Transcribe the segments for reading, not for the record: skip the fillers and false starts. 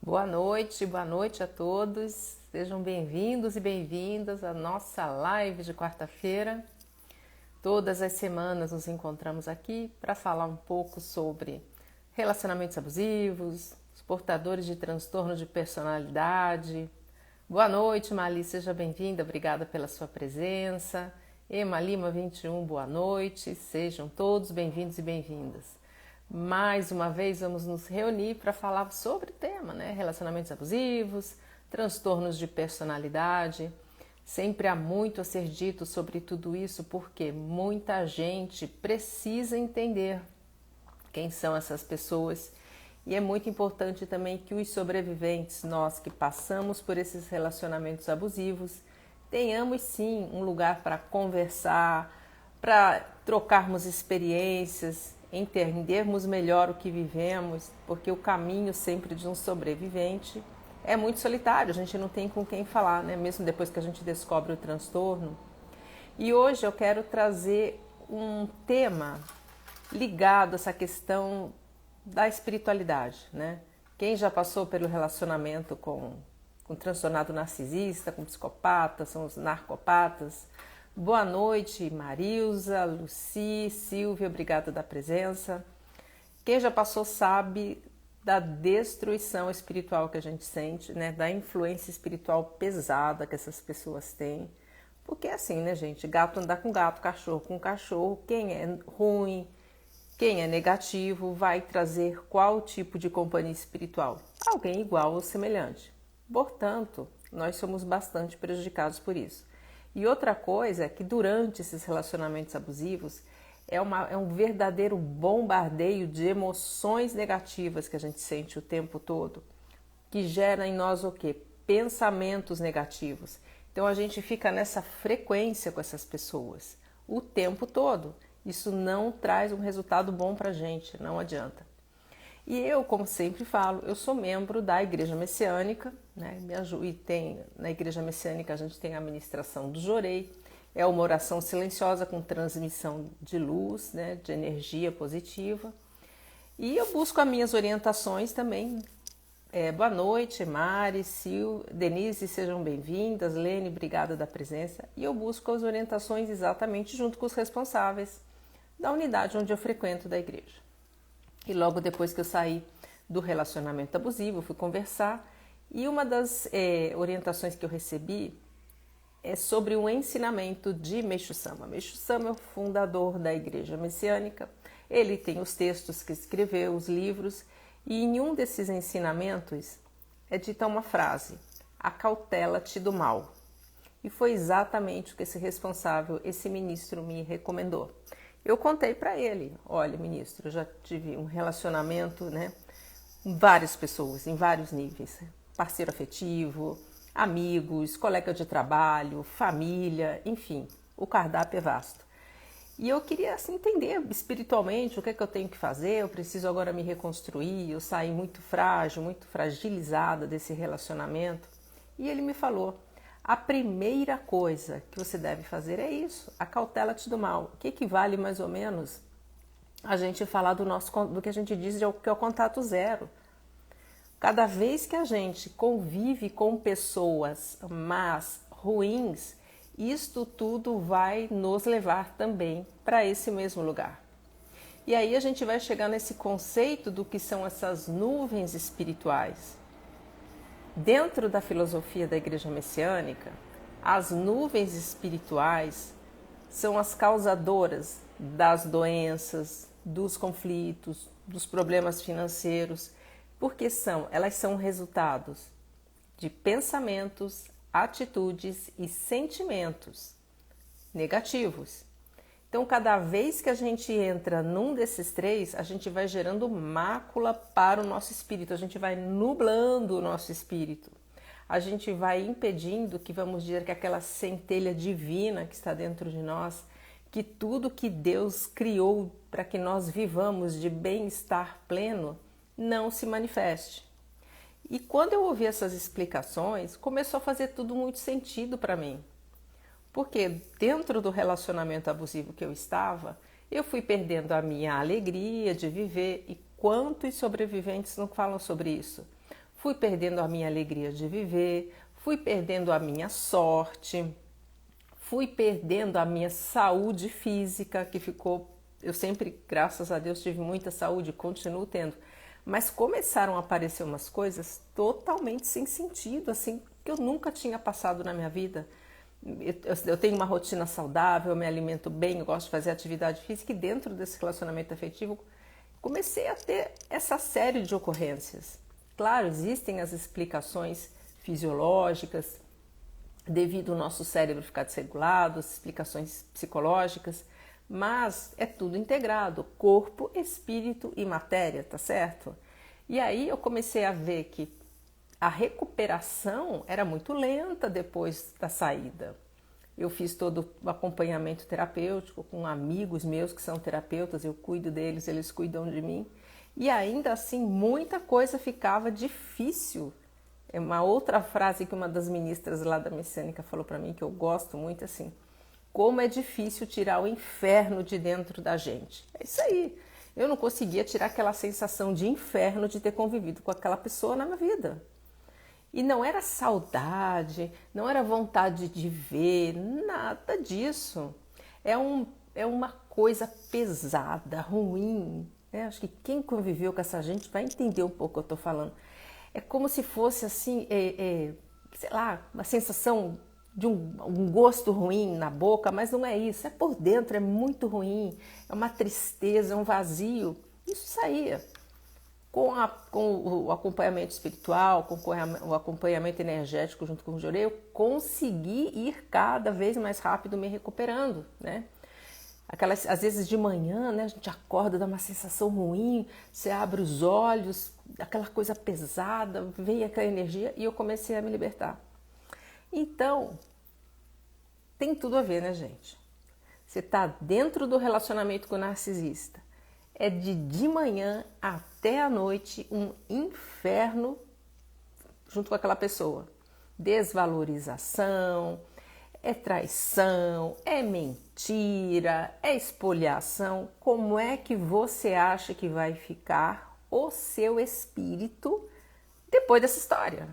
Boa noite a todos. Sejam bem-vindos e bem-vindas à nossa live de quarta-feira. Todas as semanas nos encontramos aqui para falar um pouco sobre relacionamentos abusivos, os portadores de transtorno de personalidade. Boa noite, Mali, seja bem-vinda, obrigada pela sua presença. Ema Lima 21, boa noite, sejam todos bem-vindos e bem-vindas. Mais uma vez vamos nos reunir para falar sobre o tema, né? Relacionamentos abusivos, transtornos de personalidade. Sempre há muito a ser dito sobre tudo isso porque muita gente precisa entender quem são essas pessoas e é muito importante também que os sobreviventes, nós que passamos por esses relacionamentos abusivos, tenhamos sim um lugar para conversar, para trocarmos experiências, entendermos melhor o que vivemos, porque o caminho sempre de um sobrevivente é muito solitário, a gente não tem com quem falar, né? Mesmo depois que a gente descobre o transtorno. E hoje eu quero trazer um tema ligado a essa questão da espiritualidade, né? Quem já passou pelo relacionamento com transtornado narcisista, com psicopata, são os narcopatas. Boa noite, Marilza, Luci, Silvia, obrigada da presença. Quem já passou sabe da destruição espiritual que a gente sente, né? Da influência espiritual pesada que essas pessoas têm. Porque é assim, né, gente? Gato andar com gato, cachorro com cachorro. Quem é ruim, quem é negativo, vai trazer qual tipo de companhia espiritual? Alguém igual ou semelhante. Portanto, nós somos bastante prejudicados por isso. E outra coisa é que durante esses relacionamentos abusivos é um verdadeiro bombardeio de emoções negativas que a gente sente o tempo todo, que gera em nós o quê? Pensamentos negativos. Então a gente fica nessa frequência com essas pessoas o tempo todo. Isso não traz um resultado bom pra gente, não adianta. E eu, como sempre falo, eu sou membro da Igreja Messiânica, né? Na Igreja Messiânica a gente tem a ministração do Jorei, é uma oração silenciosa com transmissão de luz, né? De energia positiva. E eu busco as minhas orientações também. Boa noite, Mari, Sil, Denise, sejam bem-vindas, Lene, obrigada da presença. E eu busco as orientações exatamente junto com os responsáveis da unidade onde eu frequento da igreja. E logo depois que eu saí do relacionamento abusivo, eu fui conversar e uma das orientações que eu recebi é sobre um ensinamento de Meixo Sama. Meixo Sama é o fundador da Igreja Messiânica, ele tem os textos que escreveu, os livros, e em um desses ensinamentos é dita uma frase: acautela-te do mal. E foi exatamente o que esse responsável, esse ministro, me recomendou. Eu contei para ele: olha, ministro, eu já tive um relacionamento, né, com várias pessoas, em vários níveis, parceiro afetivo, amigos, colega de trabalho, família, enfim, o cardápio é vasto. E eu queria assim, entender espiritualmente o que é que eu tenho que fazer, eu preciso agora me reconstruir, eu saí muito frágil, muito fragilizada desse relacionamento. E ele me falou: a primeira coisa que você deve fazer é isso, acautela-te do mal, que equivale mais ou menos a gente falar do que a gente diz que é o contato zero. Cada vez que a gente convive com pessoas más, ruins, isto tudo vai nos levar também para esse mesmo lugar. E aí a gente vai chegar nesse conceito do que são essas nuvens espirituais. Dentro da filosofia da Igreja Messiânica, as nuvens espirituais são as causadoras das doenças, dos conflitos, dos problemas financeiros, porque elas são resultados de pensamentos, atitudes e sentimentos negativos. Então, cada vez que a gente entra num desses três, a gente vai gerando mácula para o nosso espírito, a gente vai nublando o nosso espírito. A gente vai impedindo que, vamos dizer, que aquela centelha divina que está dentro de nós, que tudo que Deus criou para que nós vivamos de bem-estar pleno, não se manifeste. E quando eu ouvi essas explicações, começou a fazer tudo muito sentido para mim. Porque dentro do relacionamento abusivo que eu estava, eu fui perdendo a minha alegria de viver. E quantos sobreviventes não falam sobre isso? fui perdendo a minha alegria de viver, fui perdendo a minha sorte, fui perdendo a minha saúde física, que ficou... Eu sempre, graças a Deus, tive muita saúde, continuo tendo. Mas começaram a aparecer umas coisas totalmente sem sentido, assim, que eu nunca tinha passado na minha vida. Eu tenho uma rotina saudável, eu me alimento bem, eu gosto de fazer atividade física e dentro desse relacionamento afetivo comecei a ter essa série de ocorrências. Claro, existem as explicações fisiológicas, devido ao nosso cérebro ficar desregulado, as explicações psicológicas, mas é tudo integrado, corpo, espírito e matéria, tá certo? E aí eu comecei a ver que a recuperação era muito lenta depois da saída. Eu fiz todo o acompanhamento terapêutico com amigos meus que são terapeutas, eu cuido deles, eles cuidam de mim. E ainda assim, muita coisa ficava difícil. É uma outra frase que uma das ministras lá da Messiânica falou para mim, que eu gosto muito, assim: como é difícil tirar o inferno de dentro da gente. É isso aí. Eu não conseguia tirar aquela sensação de inferno de ter convivido com aquela pessoa na minha vida. E não era saudade, não era vontade de ver, nada disso. É uma coisa pesada, ruim. Né? Acho que quem conviveu com essa gente vai entender um pouco o que eu estou falando. É como se fosse assim, sei lá, uma sensação de um gosto ruim na boca, mas não é isso. É por dentro, é muito ruim. É uma tristeza, é um vazio. Isso saía. Com o acompanhamento espiritual, com o acompanhamento energético junto com o Jorei, eu consegui ir cada vez mais rápido me recuperando, né? Às vezes de manhã, né, a gente acorda, dá uma sensação ruim, você abre os olhos, aquela coisa pesada, vem aquela energia e eu comecei a me libertar. Então, tem tudo a ver, né, gente? Você está dentro do relacionamento com o narcisista. É de manhã até a noite um inferno junto com aquela pessoa. Desvalorização, é traição, é mentira, é espoliação. Como é que você acha que vai ficar o seu espírito depois dessa história?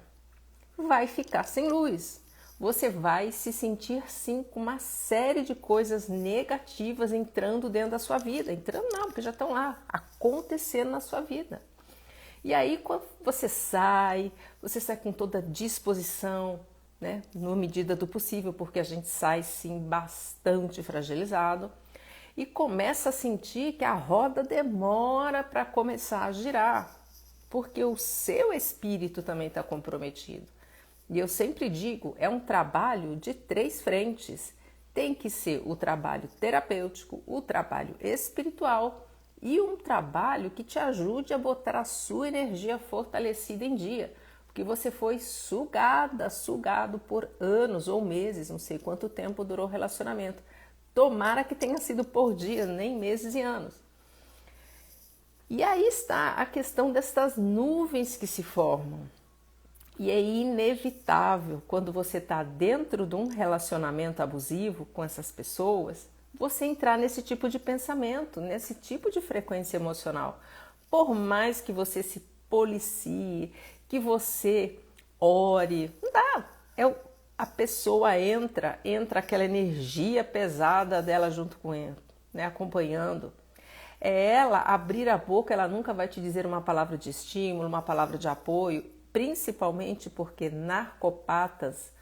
Vai ficar sem luz. Você vai se sentir sim com uma série de coisas negativas entrando dentro da sua vida. Entrando não, porque já estão lá, acontecendo na sua vida. E aí quando você sai com toda a disposição, né, na medida do possível, porque a gente sai sim bastante fragilizado e começa a sentir que a roda demora para começar a girar, porque o seu espírito também está comprometido. E eu sempre digo, é um trabalho de 3 frentes. Tem que ser o trabalho terapêutico, o trabalho espiritual e um trabalho que te ajude a botar a sua energia fortalecida em dia. Porque você foi sugado por anos ou meses, não sei quanto tempo durou o relacionamento. Tomara que tenha sido por dias, nem meses e anos. E aí está a questão dessas nuvens que se formam. E é inevitável, quando você está dentro de um relacionamento abusivo com essas pessoas, você entrar nesse tipo de pensamento, nesse tipo de frequência emocional. Por mais que você se policie, que você ore, não dá. A pessoa entra aquela energia pesada dela junto com ele, né, acompanhando. É ela abrir a boca, ela nunca vai te dizer uma palavra de estímulo, uma palavra de apoio, principalmente porque narcopatas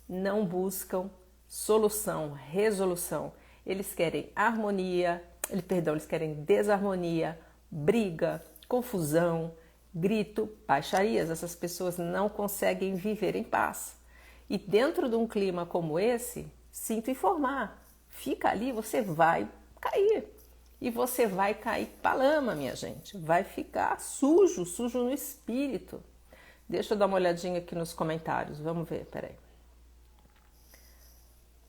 não buscam solução, resolução. Eles querem harmonia, eles querem desarmonia, briga, confusão, grito, baixarias. Essas pessoas não conseguem viver em paz. E dentro de um clima como esse, sinto informar, fica ali, você vai cair. E você vai cair pra lama, minha gente. Vai ficar sujo no espírito. Deixa eu dar uma olhadinha aqui nos comentários. Vamos ver, peraí.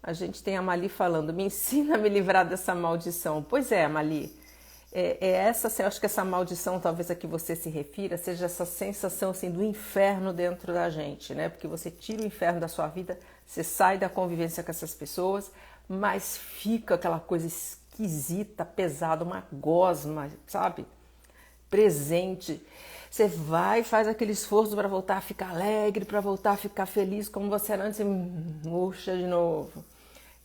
A gente tem a Mali falando, me ensina a me livrar dessa maldição. Pois é, Mali. Eu acho que essa maldição, talvez a que você se refira, seja essa sensação assim, do inferno dentro da gente, né? Porque você tira o inferno da sua vida, você sai da convivência com essas pessoas, mas fica aquela coisa esquisita, pesada, uma gosma, sabe? Presente. Você vai, faz aquele esforço para voltar a ficar alegre, para voltar a ficar feliz como você era antes e murcha de novo.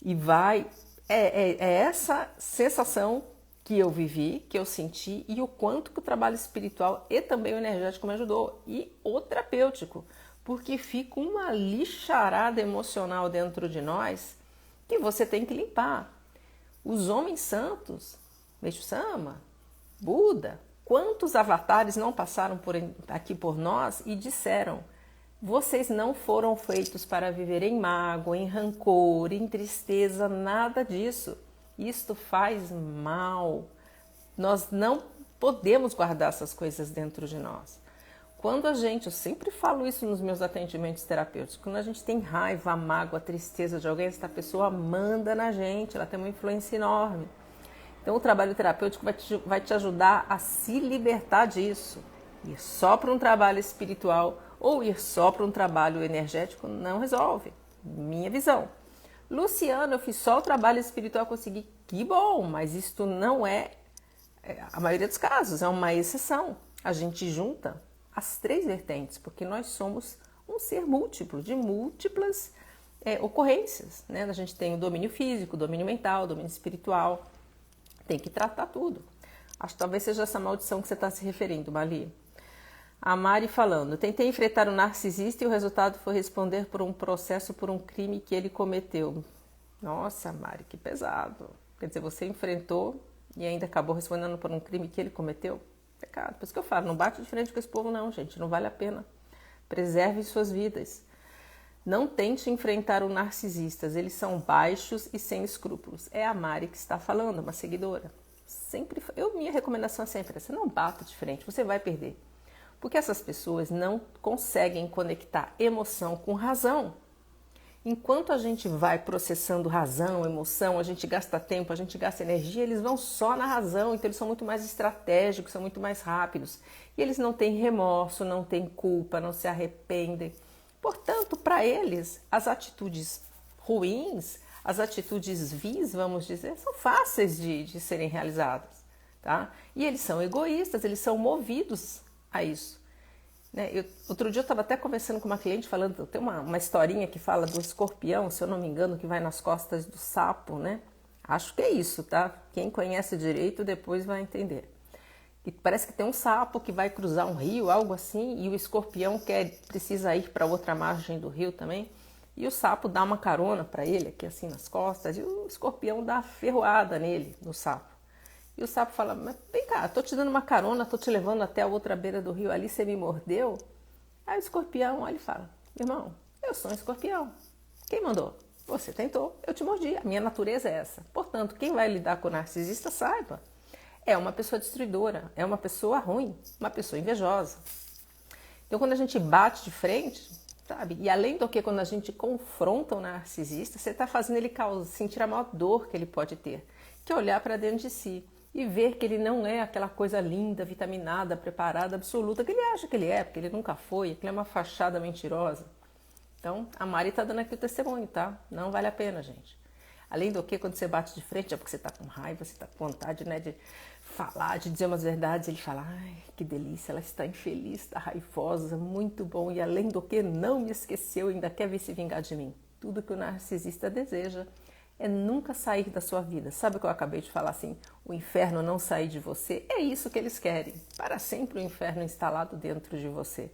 E vai. É essa sensação que eu vivi, que eu senti e o quanto que o trabalho espiritual e também o energético me ajudou. E o terapêutico, porque fica uma lixarada emocional dentro de nós que você tem que limpar. Os homens santos, Meixo Sama, Buda, quantos avatares não passaram aqui por nós e disseram: vocês não foram feitos para viver em mágoa, em rancor, em tristeza, nada disso. Isto faz mal. Nós não podemos guardar essas coisas dentro de nós. Quando eu sempre falo isso nos meus atendimentos terapêuticos, quando a gente tem raiva, mágoa, tristeza de alguém, essa pessoa manda na gente, ela tem uma influência enorme. Então o trabalho terapêutico vai te ajudar a se libertar disso. Ir só para um trabalho espiritual ou ir só para um trabalho energético não resolve. Minha visão. Luciana, eu fiz só o trabalho espiritual, consegui. Que bom, mas isto não é a maioria dos casos, é uma exceção. A gente junta as três vertentes, porque nós somos um ser múltiplo, de múltiplas ocorrências. Né? A gente tem o domínio físico, o domínio mental, o domínio espiritual. Tem que tratar tudo. Acho que talvez seja essa maldição que você está se referindo, Mali. A Mari falando: tentei enfrentar o narcisista e o resultado foi responder por um processo por um crime que ele cometeu. Nossa, Mari, que pesado. Quer dizer, você enfrentou e ainda acabou respondendo por um crime que ele cometeu? Pecado. Por isso que eu falo, não bate de frente com esse povo não, gente. Não vale a pena. Preserve suas vidas. Não tente enfrentar os narcisistas. Eles são baixos e sem escrúpulos. É a Mari que está falando, uma seguidora. Minha recomendação é sempre essa: não bata de frente, você vai perder. Porque essas pessoas não conseguem conectar emoção com razão. Enquanto a gente vai processando razão, emoção, a gente gasta tempo, a gente gasta energia, eles vão só na razão, então eles são muito mais estratégicos, são muito mais rápidos. E eles não têm remorso, não têm culpa, não se arrependem. Portanto, para eles, as atitudes ruins, as atitudes vis, vamos dizer, são fáceis de serem realizadas. Tá? E eles são egoístas, eles são movidos a isso. Outro dia eu estava até conversando com uma cliente falando, tem uma historinha que fala do escorpião, se eu não me engano, que vai nas costas do sapo, né? Acho que é isso, tá? Quem conhece direito depois vai entender. E parece que tem um sapo que vai cruzar um rio, algo assim, e o escorpião precisa ir para outra margem do rio também, e o sapo dá uma carona para ele, aqui assim nas costas, e o escorpião dá uma ferroada nele, no sapo. E o sapo fala: mas vem cá, tô te dando uma carona, tô te levando até a outra beira do rio ali, você me mordeu? Aí o escorpião olha e fala: irmão, eu sou um escorpião. Quem mandou? Você tentou, eu te mordi, a minha natureza é essa. Portanto, quem vai lidar com o narcisista, saiba, é uma pessoa destruidora, é uma pessoa ruim, uma pessoa invejosa. Então quando a gente bate de frente, sabe, e além do que quando a gente confronta o narcisista, você está fazendo ele sentir a maior dor que ele pode ter, que é olhar para dentro de si e ver que ele não é aquela coisa linda, vitaminada, preparada, absoluta, que ele acha que ele é, porque ele nunca foi, que ele é uma fachada mentirosa. Então, a Mari está dando aqui o testemunho, tá? Não vale a pena, gente. Além do que, quando você bate de frente, é porque você está com raiva, você está com vontade, né, de falar, de dizer umas verdades, ele fala: ai, que delícia, ela está infeliz, está raivosa, muito bom, e além do que, não me esqueceu, ainda quer vir se vingar de mim. Tudo que o narcisista deseja é nunca sair da sua vida. Sabe o que eu acabei de falar assim? O inferno não sair de você. É isso que eles querem. Para sempre o inferno instalado dentro de você.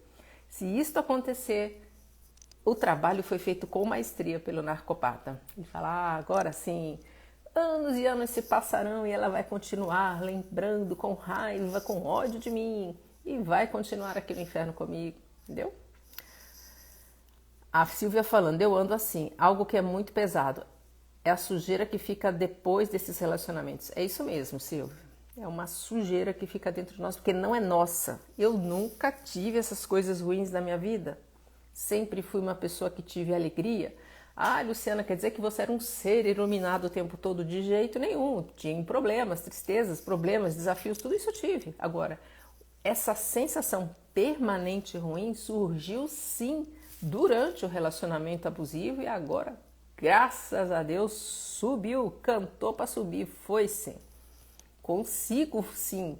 Se isto acontecer, o trabalho foi feito com maestria pelo narcopata. Ele fala: agora sim, anos e anos se passarão e ela vai continuar lembrando com raiva, com ódio de mim. E vai continuar aqui no inferno comigo. Entendeu? A Silvia falando: eu ando assim, algo que é muito pesado. É a sujeira que fica depois desses relacionamentos. É isso mesmo, Silvia. É uma sujeira que fica dentro de nós, porque não é nossa. Eu nunca tive essas coisas ruins na minha vida. Sempre fui uma pessoa que tive alegria. Ah, Luciana, quer dizer que você era um ser iluminado o tempo todo? De jeito nenhum. Tinha problemas, tristezas, problemas, desafios, tudo isso eu tive. Agora, essa sensação permanente ruim surgiu sim durante o relacionamento abusivo e agora, graças a Deus, subiu, cantou para subir, foi sim. Consigo sim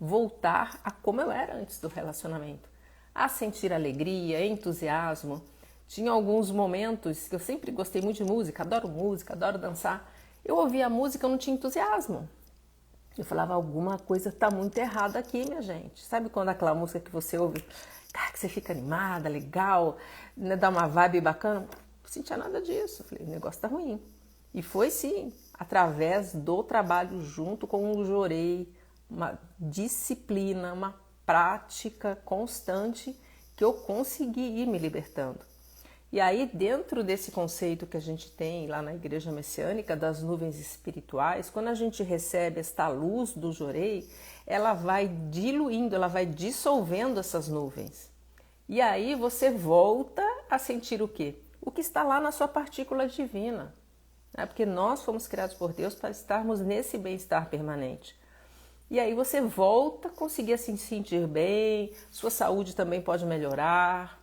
voltar a como eu era antes do relacionamento, a sentir alegria, entusiasmo. Tinha alguns momentos que eu sempre gostei muito de música, adoro dançar. Eu ouvia a música, eu não tinha entusiasmo. Eu falava, alguma coisa está muito errada aqui, minha gente. Sabe quando aquela música que você ouve, cara, que você fica animada, legal, né, dá uma vibe bacana? Não sentia nada disso. Eu falei, o negócio tá ruim. E foi sim, através do trabalho junto com o Jorei, uma disciplina, uma prática constante que eu consegui ir me libertando. E aí, dentro desse conceito que a gente tem lá na Igreja Messiânica, das nuvens espirituais, quando a gente recebe esta luz do Jorei, ela vai diluindo, ela vai dissolvendo essas nuvens. E aí você volta a sentir o quê? O que está lá na sua partícula divina. Porque nós fomos criados por Deus para estarmos nesse bem-estar permanente. E aí você volta a conseguir se sentir bem, sua saúde também pode melhorar,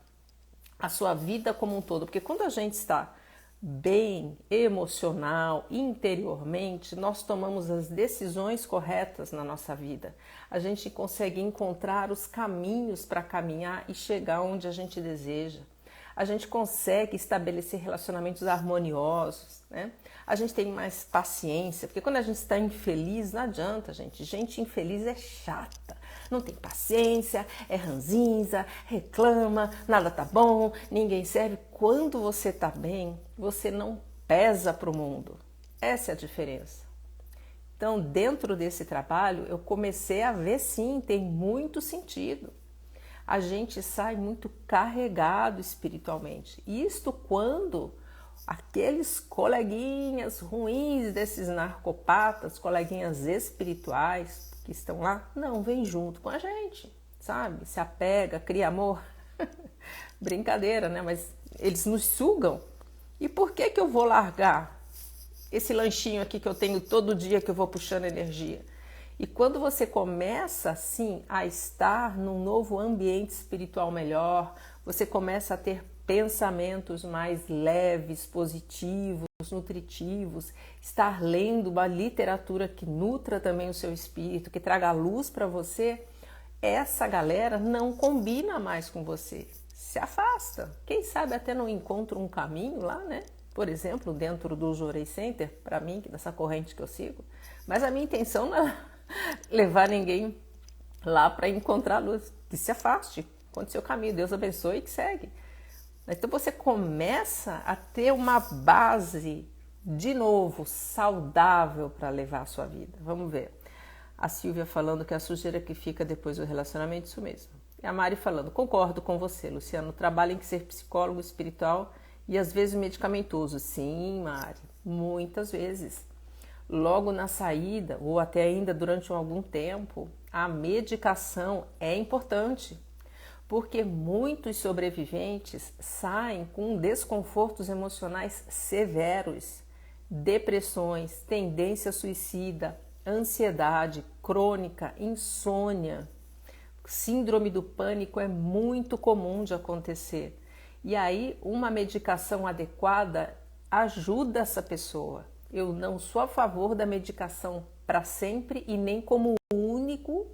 a sua vida como um todo, porque quando a gente está bem emocional, interiormente, nós tomamos as decisões corretas na nossa vida. A gente consegue encontrar os caminhos para caminhar e chegar onde a gente deseja. A gente consegue estabelecer relacionamentos harmoniosos, né? A gente tem mais paciência, porque quando a gente está infeliz, não adianta, gente. Gente infeliz é chata, não tem paciência, é ranzinza, reclama, nada tá bom, ninguém serve. Quando você tá bem, você não pesa para o mundo. Essa é a diferença. Então, dentro desse trabalho, eu comecei a ver, sim, tem muito sentido. A gente sai muito carregado espiritualmente. Isto quando aqueles coleguinhas ruins desses narcopatas, coleguinhas espirituais que estão lá, não vêm junto com a gente, sabe? Se apega, cria amor. Brincadeira, né? Mas eles nos sugam. E por que eu vou largar esse lanchinho aqui que eu tenho todo dia que eu vou puxando energia? E quando você começa, assim, a estar num novo ambiente espiritual melhor, você começa a ter pensamentos mais leves, positivos, nutritivos, estar lendo uma literatura que nutra também o seu espírito, que traga luz para você, essa galera não combina mais com você, se afasta. Quem sabe até não encontra um caminho lá, né? Por exemplo, dentro do Jorei Center, para mim, dessa corrente que eu sigo. Mas a minha intenção não é levar ninguém lá para encontrar luz. Que se afaste, conte seu caminho, Deus abençoe e que segue. Então você começa a ter uma base, de novo, saudável para levar a sua vida. Vamos ver. A Silvia falando que a sujeira que fica depois do relacionamento, isso mesmo. E a Mari falando, concordo com você, Luciano, trabalho em que ser psicólogo espiritual e às vezes medicamentoso. Sim, Mari, muitas vezes. Logo na saída, ou até ainda durante algum tempo, a medicação é importante, porque muitos sobreviventes saem com desconfortos emocionais severos, depressões, tendência suicida, ansiedade crônica, insônia, síndrome do pânico é muito comum de acontecer. E aí, uma medicação adequada ajuda essa pessoa. Eu não sou a favor da medicação para sempre e nem como única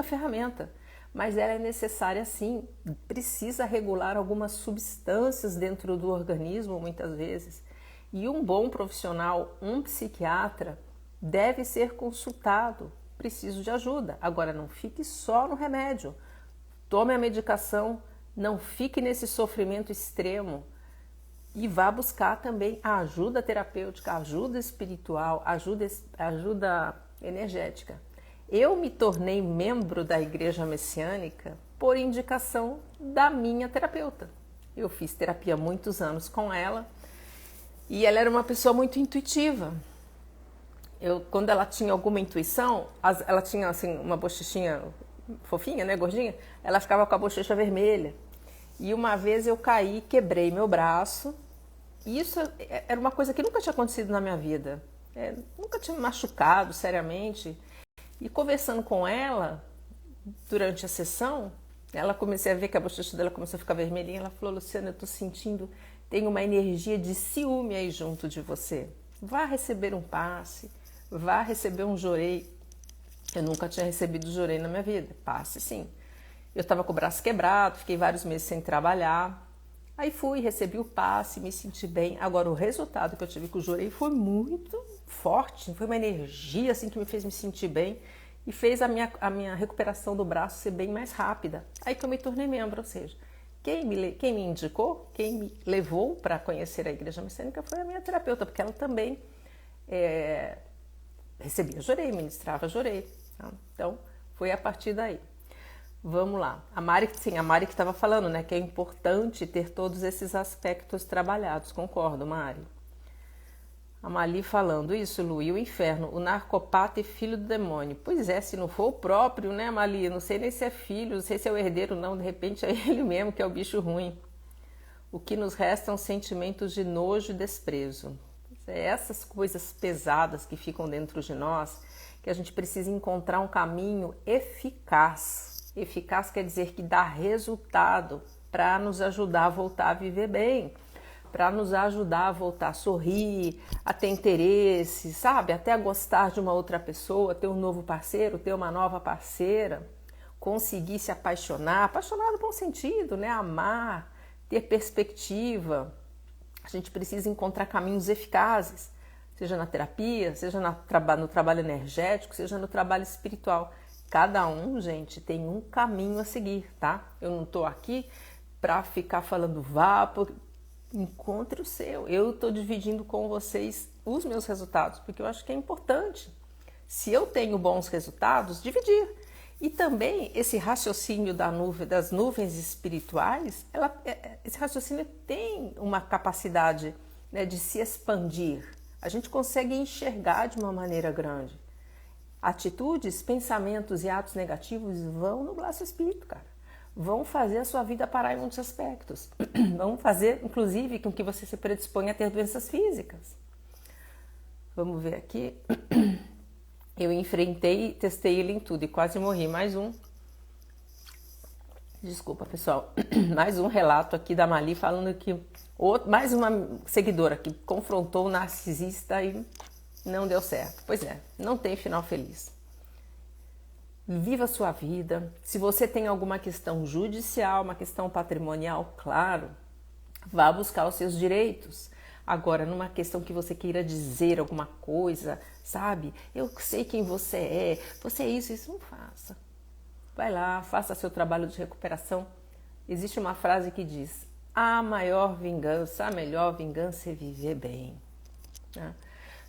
ferramenta, mas ela é necessária sim, precisa regular algumas substâncias dentro do organismo muitas vezes. E um bom profissional, um psiquiatra, deve ser consultado, preciso de ajuda. Agora não fique só no remédio, tome a medicação, não fique nesse sofrimento extremo. E vá buscar também a ajuda terapêutica, ajuda espiritual, ajuda energética. Eu me tornei membro da Igreja Messiânica por indicação da minha terapeuta. Eu fiz terapia há muitos anos com ela e ela era uma pessoa muito intuitiva. Quando ela tinha alguma intuição, ela tinha assim, uma bochechinha fofinha, né, gordinha, ela ficava com a bochecha vermelha. E uma vez eu caí, quebrei meu braço. E isso era uma coisa que nunca tinha acontecido na minha vida. Nunca tinha me machucado seriamente. E conversando com ela, durante a sessão, ela comecei a ver que a bochecha dela começou a ficar vermelhinha. Ela falou, Luciana, eu tô sentindo, tem uma energia de ciúme aí junto de você. Vá receber um passe, vá receber um jorei. Eu nunca tinha recebido jurei na minha vida. Passe sim. Eu estava com o braço quebrado, fiquei vários meses sem trabalhar. Aí fui, recebi o passe, me senti bem. Agora, o resultado que eu tive com o jurei foi muito forte. Foi uma energia assim que me fez me sentir bem e fez a minha recuperação do braço ser bem mais rápida. Aí que eu me tornei membro, ou seja, quem me indicou, quem me levou para conhecer a Igreja Messiânica foi a minha terapeuta, porque ela também recebia jurei, ministrava jurei. Tá? Então, foi a partir daí. Vamos lá. A Mari que estava falando, né, que é importante ter todos esses aspectos trabalhados. Concordo, Mari? A Mali falando isso, Lu, e o inferno, o narcopata e filho do demônio. Pois é, se não for o próprio, né, Mali? Não sei nem se é filho, não sei se é o herdeiro, não. De repente é ele mesmo que é o bicho ruim. O que nos resta são sentimentos de nojo e desprezo. É essas coisas pesadas que ficam dentro de nós que a gente precisa encontrar um caminho eficaz. Eficaz quer dizer que dá resultado para nos ajudar a voltar a viver bem, para nos ajudar a voltar a sorrir, a ter interesse, sabe? Até a gostar de uma outra pessoa, ter um novo parceiro, ter uma nova parceira, conseguir se apaixonar, apaixonar no bom sentido, né? Amar, ter perspectiva. A gente precisa encontrar caminhos eficazes, seja na terapia, seja no trabalho energético, seja no trabalho espiritual. Cada um, gente, tem um caminho a seguir, tá? Eu não tô aqui para ficar falando encontre o seu. Eu estou dividindo com vocês os meus resultados, porque eu acho que é importante. Se eu tenho bons resultados, dividir. E também esse raciocínio das nuvens espirituais, esse raciocínio tem uma capacidade, né, de se expandir. A gente consegue enxergar de uma maneira grande. Atitudes, pensamentos e atos negativos vão nublar seu espírito, cara. Vão fazer a sua vida parar em muitos aspectos. Vão fazer, inclusive, com que você se predisponha a ter doenças físicas. Vamos ver aqui. Eu enfrentei e testei ele em tudo e quase morri. Mais um. Desculpa, pessoal. Mais um relato aqui da Mali falando que mais uma seguidora que confrontou o narcisista e não deu certo. Pois é, não tem final feliz. Viva a sua vida. Se você tem alguma questão judicial, uma questão patrimonial, claro, vá buscar os seus direitos. Agora, numa questão que você queira dizer alguma coisa, sabe? Eu sei quem você é isso, não faça. Vai lá, faça seu trabalho de recuperação. Existe uma frase que diz: a melhor vingança é viver bem. Né?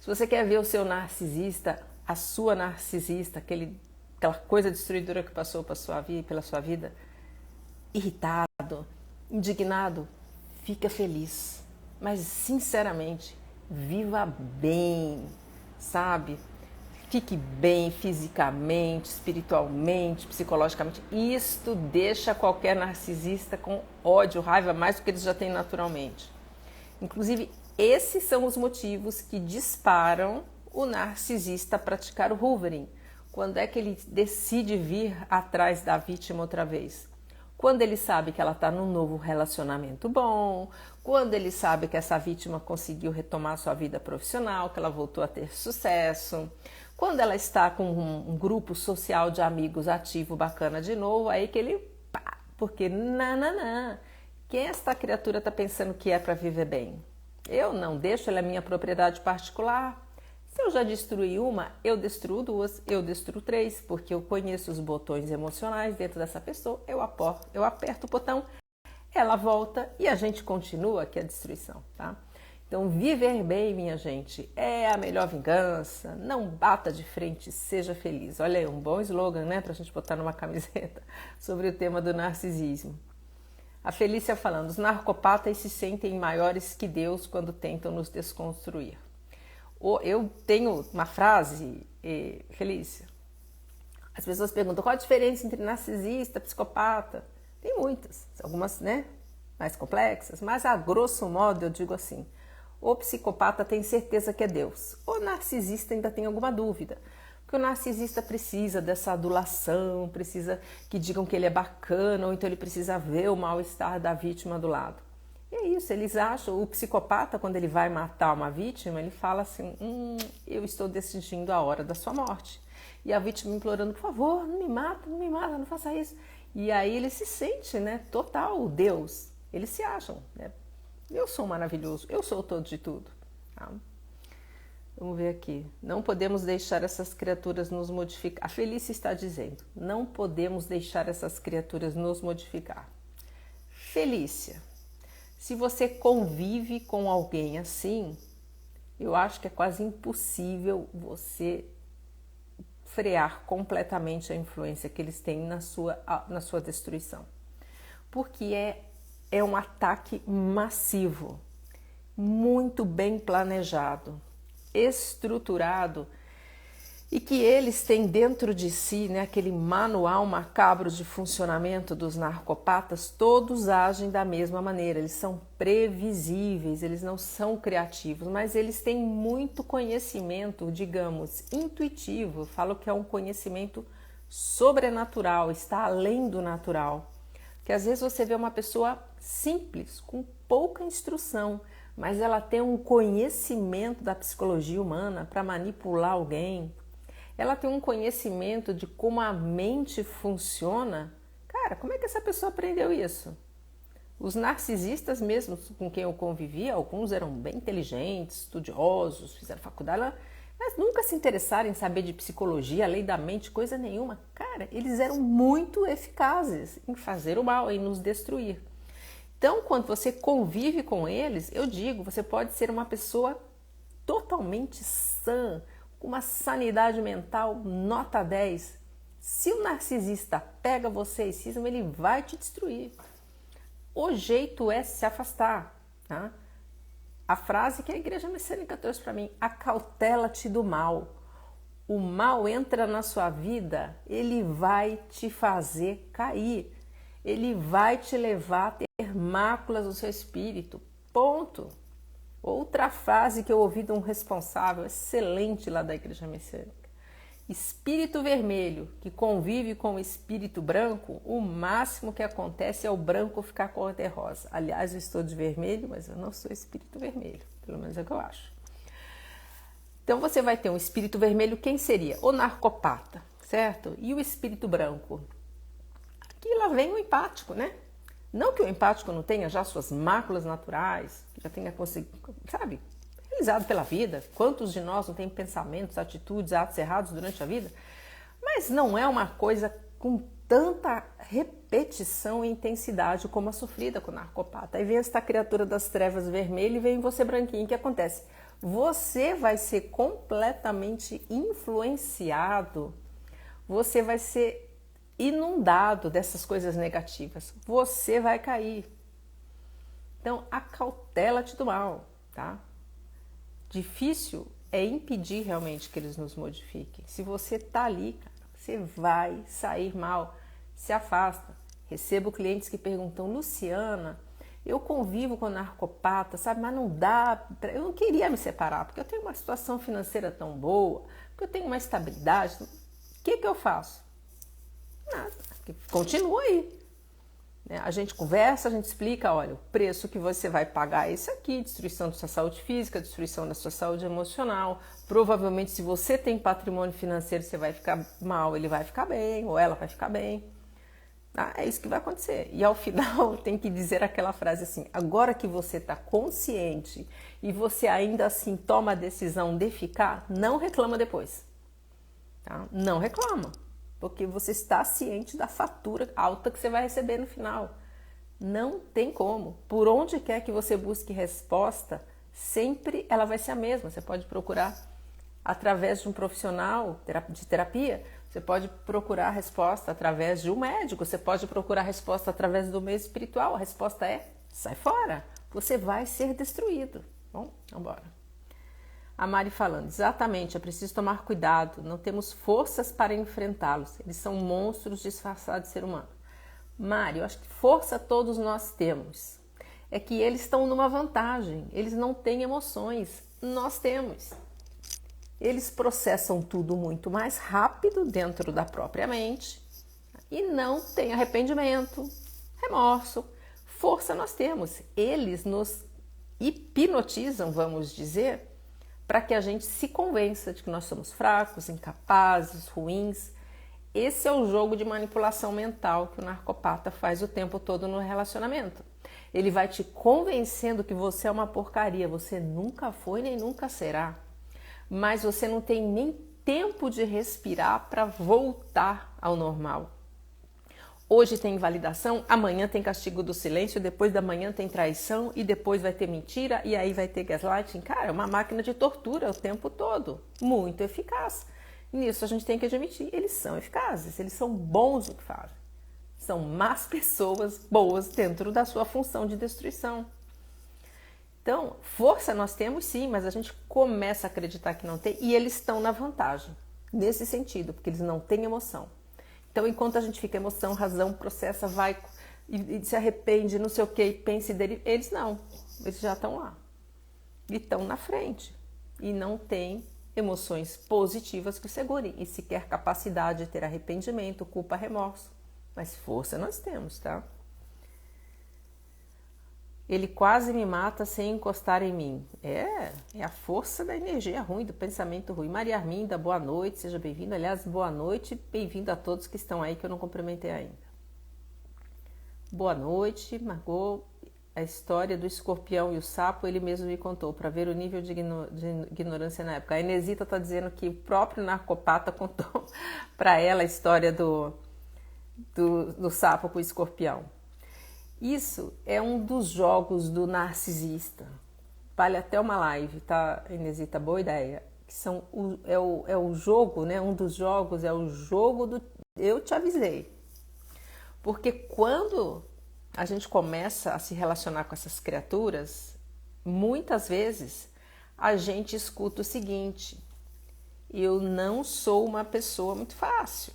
Se você quer ver o seu narcisista, a sua narcisista, aquela coisa destruidora que passou pela sua vida, irritado, indignado, fica feliz. Mas, sinceramente, viva bem, sabe? Fique bem fisicamente, espiritualmente, psicologicamente. Isto deixa qualquer narcisista com ódio, raiva, mais do que eles já têm naturalmente. Inclusive, esses são os motivos que disparam o narcisista a praticar o hoovering. Quando é que ele decide vir atrás da vítima outra vez? Quando ele sabe que ela está num novo relacionamento bom, quando ele sabe que essa vítima conseguiu retomar sua vida profissional, que ela voltou a ter sucesso, quando ela está com um grupo social de amigos ativo, bacana de novo, aí que ele, porque não, quem esta criatura está pensando que é para viver bem? Eu não deixo, ela é minha propriedade particular. Se eu já destruí uma, eu destruo duas, eu destruo três, porque eu conheço os botões emocionais dentro dessa pessoa, eu aperto o botão, ela volta e a gente continua aqui a destruição, tá? Então, viver bem, minha gente, é a melhor vingança, não bata de frente, seja feliz. Olha aí, um bom slogan, né, pra gente botar numa camiseta sobre o tema do narcisismo. A Felícia falando, os narcopatas se sentem maiores que Deus quando tentam nos desconstruir. Eu tenho uma frase, Felícia, as pessoas perguntam qual a diferença entre narcisista e psicopata. Tem muitas, algumas, né, mais complexas, mas a grosso modo eu digo assim, o psicopata tem certeza que é Deus, o narcisista ainda tem alguma dúvida, porque o narcisista precisa dessa adulação, precisa que digam que ele é bacana, ou então ele precisa ver o mal-estar da vítima do lado. E é isso, eles acham, o psicopata, quando ele vai matar uma vítima, ele fala assim, eu estou decidindo a hora da sua morte. e a vítima implorando, por favor, não me mata, não faça isso. E aí ele se sente, né, total Deus. Eles se acham, né? Eu sou maravilhoso, eu sou o todo de tudo. Tá? Vamos ver aqui. Não podemos deixar essas criaturas nos modificar. A Felícia está dizendo, não podemos deixar essas criaturas nos modificar. Felícia, se você convive com alguém assim, eu acho que é quase impossível você frear completamente a influência que eles têm na sua destruição. Porque é um ataque massivo, muito bem planejado, estruturado, e que eles têm dentro de si, né, aquele manual macabro de funcionamento dos narcopatas, todos agem da mesma maneira, eles são previsíveis, eles não são criativos, mas eles têm muito conhecimento, digamos, intuitivo. Eu falo que é um conhecimento sobrenatural, está além do natural. Que às vezes você vê uma pessoa simples, com pouca instrução, mas ela tem um conhecimento da psicologia humana para manipular alguém. Ela tem um conhecimento de como a mente funciona. Cara, como é que essa pessoa aprendeu isso? Os narcisistas mesmo com quem eu convivia, alguns eram bem inteligentes, estudiosos, fizeram faculdade, mas nunca se interessaram em saber de psicologia, lei da mente, coisa nenhuma. Cara, eles eram muito eficazes em fazer o mal, em nos destruir. Então, quando você convive com eles, eu digo, você pode ser uma pessoa totalmente sã, com uma sanidade mental nota 10. Se o narcisista pega você e cisma, ele vai te destruir. O jeito é se afastar. Tá? A frase que a Igreja Messiânica trouxe para mim, acautela-te do mal. O mal entra na sua vida, ele vai te fazer cair. Ele vai te levar a ter máculas no seu espírito. Ponto. Outra frase que eu ouvi de um responsável excelente lá da Igreja Messiânica. Espírito vermelho que convive com o espírito branco, o máximo que acontece é o branco ficar cor-de-rosa. Aliás, eu estou de vermelho, mas eu não sou espírito vermelho. Pelo menos é o que eu acho. Então você vai ter um espírito vermelho, quem seria? O narcopata, certo? E o espírito branco? Aqui lá vem o empático, né? Não que o empático não tenha já suas máculas naturais, que já tenha conseguido, sabe, realizado pela vida. Quantos de nós não tem pensamentos, atitudes, atos errados durante a vida? Mas não é uma coisa com tanta repetição e intensidade como a sofrida com o narcopata. Aí vem esta criatura das trevas vermelha e vem você branquinho. O que acontece? Você vai ser completamente influenciado, você vai ser inundado dessas coisas negativas, você vai cair. Então, acautela-te do mal, tá? Difícil é impedir realmente que eles nos modifiquem. Se você tá ali, cara, você vai sair mal, se afasta. Recebo clientes que perguntam, Luciana, eu convivo com narcopata, sabe, mas não dá, eu não queria me separar, porque eu tenho uma situação financeira tão boa, porque eu tenho uma estabilidade, o que eu faço? Nada, continua aí. A gente conversa, a gente explica, olha, o preço que você vai pagar é esse aqui, destruição da sua saúde física, destruição da sua saúde emocional. Provavelmente, se você tem patrimônio financeiro, você vai ficar mal, ele vai ficar bem, ou ela vai ficar bem. É isso que vai acontecer. E ao final tem que dizer aquela frase assim, agora que você está consciente e você ainda assim toma a decisão de ficar, não reclama depois. Tá? Não reclama. Porque você está ciente da fatura alta que você vai receber no final. Não tem como. Por onde quer que você busque resposta, sempre ela vai ser a mesma. Você pode procurar através de um profissional de terapia, você pode procurar a resposta através de um médico, você pode procurar a resposta através do meio espiritual. A resposta é, sai fora, você vai ser destruído. Bom, vamos embora. A Mari falando, exatamente, é preciso tomar cuidado, não temos forças para enfrentá-los, eles são monstros disfarçados de ser humano. Mari, eu acho que força todos nós temos, é que eles estão numa vantagem, eles não têm emoções, nós temos. Eles processam tudo muito mais rápido dentro da própria mente e não tem arrependimento, remorso, força nós temos. Eles nos hipnotizam, vamos dizer, para que a gente se convença de que nós somos fracos, incapazes, ruins. Esse é o jogo de manipulação mental que o narcopata faz o tempo todo no relacionamento. Ele vai te convencendo que você é uma porcaria, você nunca foi nem nunca será, mas você não tem nem tempo de respirar para voltar ao normal. Hoje tem invalidação, amanhã tem castigo do silêncio, depois da manhã tem traição e depois vai ter mentira e aí vai ter gaslighting. Cara, é uma máquina de tortura o tempo todo, muito eficaz. E nisso a gente tem que admitir, eles são eficazes, eles são bons no que fazem. São más pessoas boas dentro da sua função de destruição. Então, força nós temos sim, mas a gente começa a acreditar que não tem e eles estão na vantagem, nesse sentido, porque eles não têm emoção. Então, enquanto a gente fica emoção, razão, processa, vai e se arrepende, não sei o que, pensa e deriva, eles não, eles já estão lá. E estão na frente. E não têm emoções positivas que o segurem. E sequer capacidade de ter arrependimento, culpa, remorso. Mas força nós temos, tá? Ele quase me mata sem encostar em mim. É a força da energia ruim, do pensamento ruim. Maria Arminda, boa noite, seja bem-vinda. Aliás, boa noite, bem-vindo a todos que estão aí, que eu não cumprimentei ainda. Boa noite, Margot. A história do escorpião e o sapo, ele mesmo me contou, para ver o nível de ignorância na época. A Inesita está dizendo que o próprio narcopata contou para ela a história do sapo com o escorpião. Isso é um dos jogos do narcisista. Vale até uma live, tá, Inesita? Boa ideia. Que é o jogo, né? Um dos jogos é o jogo do eu te avisei. Porque quando a gente começa a se relacionar com essas criaturas, muitas vezes a gente escuta o seguinte: eu não sou uma pessoa muito fácil.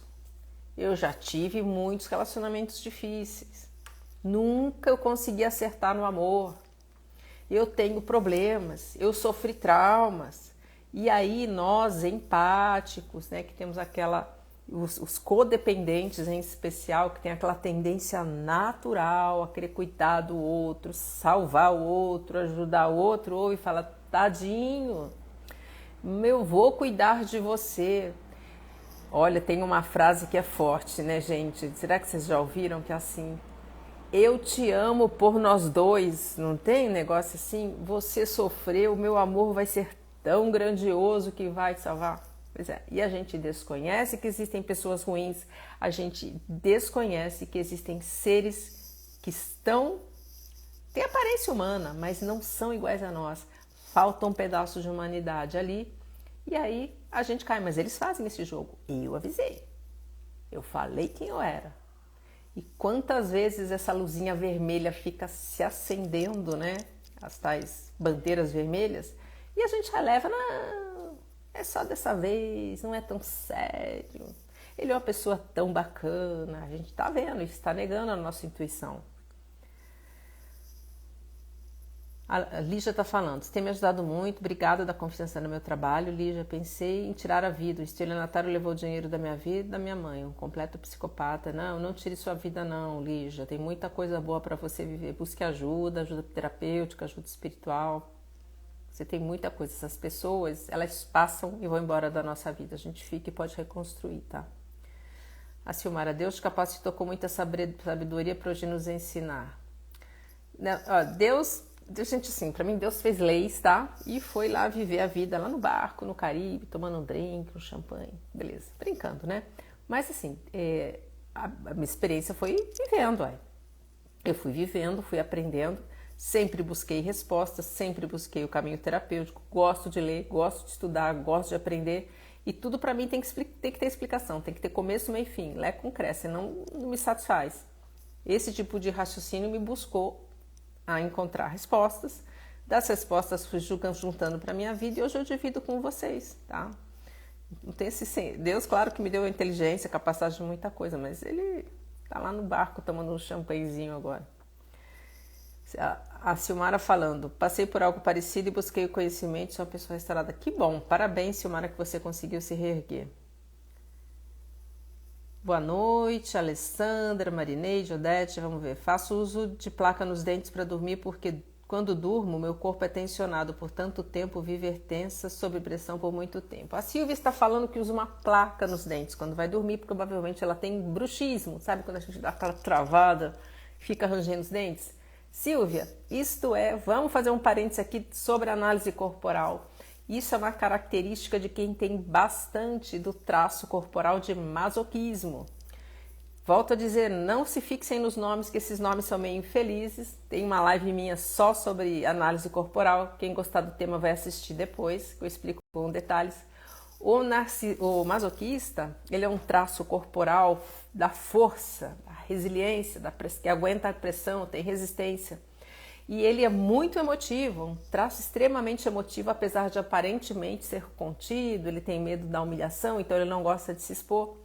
Eu já tive muitos relacionamentos difíceis. Nunca eu consegui acertar no amor. Eu tenho problemas, eu sofri traumas. E aí nós, empáticos, né, que temos os codependentes em especial, que tem aquela tendência natural a querer cuidar do outro, salvar o outro, ajudar o outro, ou e fala, tadinho, eu vou cuidar de você. Olha, tem uma frase que é forte, né, gente? Será que vocês já ouviram que é assim? Eu te amo por nós dois, não tem um negócio assim? Você sofreu, meu amor vai ser tão grandioso que vai te salvar. Pois é, e a gente desconhece que existem pessoas ruins, a gente desconhece que existem seres que têm aparência humana, mas não são iguais a nós. Falta um pedaço de humanidade ali, e aí a gente cai, mas eles fazem esse jogo. Eu avisei, eu falei quem eu era. E quantas vezes essa luzinha vermelha fica se acendendo, né? As tais bandeiras vermelhas. E a gente releva, não, é só dessa vez, não é tão sério. Ele é uma pessoa tão bacana, a gente tá vendo, isso está negando a nossa intuição. A Lígia está falando, você tem me ajudado muito, obrigada da confiança no meu trabalho. Lígia, pensei em tirar a vida, o estelionatário levou o dinheiro da minha vida e da minha mãe, um completo psicopata. Não tire sua vida não, Lígia, tem muita coisa boa para você viver, busque ajuda terapêutica, ajuda espiritual. Você tem muita coisa, essas pessoas, elas passam e vão embora da nossa vida, a gente fica e pode reconstruir, tá? A Silmara, Deus te capacitou com muita sabedoria para hoje nos ensinar. Deus, gente, assim, pra mim Deus fez leis, tá? E foi lá viver a vida lá no barco, no Caribe, tomando um drink, um champanhe, beleza, brincando, né? Mas assim, a minha experiência foi vivendo, eu fui vivendo, fui aprendendo, sempre busquei respostas, sempre busquei o caminho terapêutico, gosto de ler, gosto de estudar, gosto de aprender, e tudo pra mim tem que ter explicação, tem que ter começo, meio e fim, Lé com Cré, senão não me satisfaz. Esse tipo de raciocínio me buscou a encontrar respostas. Das respostas fui juntando para minha vida e hoje eu divido com vocês, tá? Não tem Deus, claro que me deu inteligência, capacidade de muita coisa, mas ele tá lá no barco tomando um champanhezinho agora. A Silmara falando, passei por algo parecido e busquei o conhecimento, sou uma pessoa restaurada. Que bom, parabéns, Silmara, que você conseguiu se reerguer. Boa noite, Alessandra, Marineide, Odete, vamos ver. Faço uso de placa nos dentes para dormir porque Quando durmo, meu corpo é tensionado por tanto tempo, viver tensa, sob pressão por muito tempo. A Silvia está falando que usa uma placa nos dentes quando vai dormir, porque provavelmente ela tem bruxismo, sabe quando a gente dá aquela travada, fica rangendo os dentes? Silvia, isto é, vamos fazer um parênteses aqui sobre análise corporal. Isso é uma característica de quem tem bastante do traço corporal de masoquismo. Volto a dizer, não se fixem nos nomes, que esses nomes são meio infelizes. Tem uma live minha só sobre análise corporal. Quem gostar do tema vai assistir depois, que eu explico com detalhes. O masoquista, ele é um traço corporal da força, da resiliência, que aguenta a pressão, tem resistência. E ele é muito emotivo, um traço extremamente emotivo, apesar de aparentemente ser contido, ele tem medo da humilhação, então ele não gosta de se expor.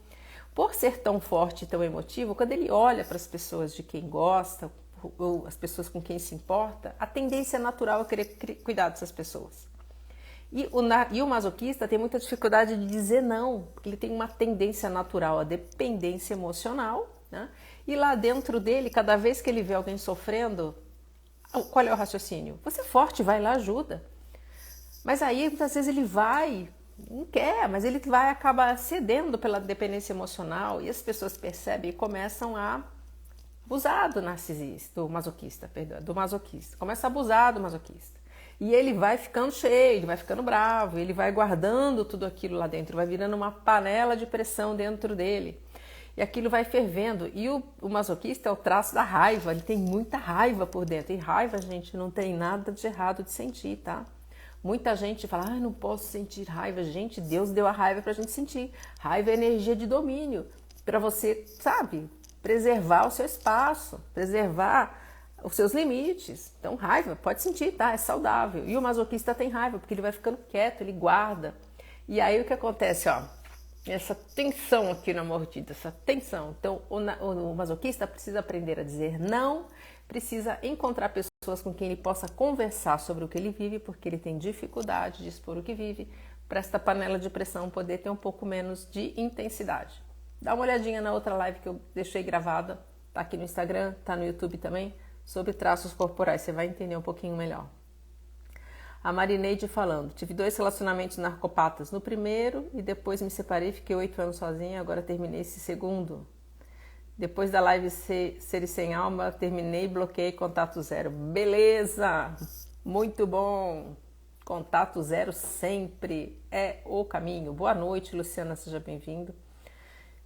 Por ser tão forte e tão emotivo, quando ele olha para as pessoas de quem gosta, ou as pessoas com quem se importa, a tendência natural é querer cuidar dessas pessoas. E o masoquista tem muita dificuldade de dizer não, porque ele tem uma tendência natural à dependência emocional, né? E lá dentro dele, cada vez que ele vê alguém sofrendo, qual é o raciocínio? Você é forte, vai lá, ajuda. Mas aí, muitas vezes, ele vai, não quer, mas ele vai acabar cedendo pela dependência emocional e as pessoas percebem e começam a abusar do narcisista, do masoquista, Começa a abusar do masoquista. E ele vai ficando cheio, ele vai ficando bravo, ele vai guardando tudo aquilo lá dentro, vai virando uma panela de pressão dentro dele. E aquilo vai fervendo. E o masoquista é o traço da raiva, ele tem muita raiva por dentro. E raiva, gente, não tem nada de errado de sentir, tá? Muita gente fala, não posso sentir raiva. Gente, Deus deu a raiva pra gente sentir. Raiva é energia de domínio, para você, sabe, preservar o seu espaço, preservar os seus limites. Então, raiva, pode sentir, tá? É saudável. E o masoquista tem raiva, porque ele vai ficando quieto, ele guarda. E aí o que acontece, ó? Essa tensão aqui na mordida, essa tensão. Então, o masoquista precisa aprender a dizer não, precisa encontrar pessoas com quem ele possa conversar sobre o que ele vive, porque ele tem dificuldade de expor o que vive, para esta panela de pressão poder ter um pouco menos de intensidade. Dá uma olhadinha na outra live que eu deixei gravada, tá aqui no Instagram, tá no YouTube também, sobre traços corporais, você vai entender um pouquinho melhor. A Marineide falando, tive 2 relacionamentos narcopatas, no primeiro e depois me separei, fiquei 8 anos sozinha, agora terminei esse segundo. Depois da live Ser Sem Alma, terminei, bloqueei contato zero. Beleza! Muito bom! Contato zero sempre é o caminho. Boa noite, Luciana, seja bem-vindo.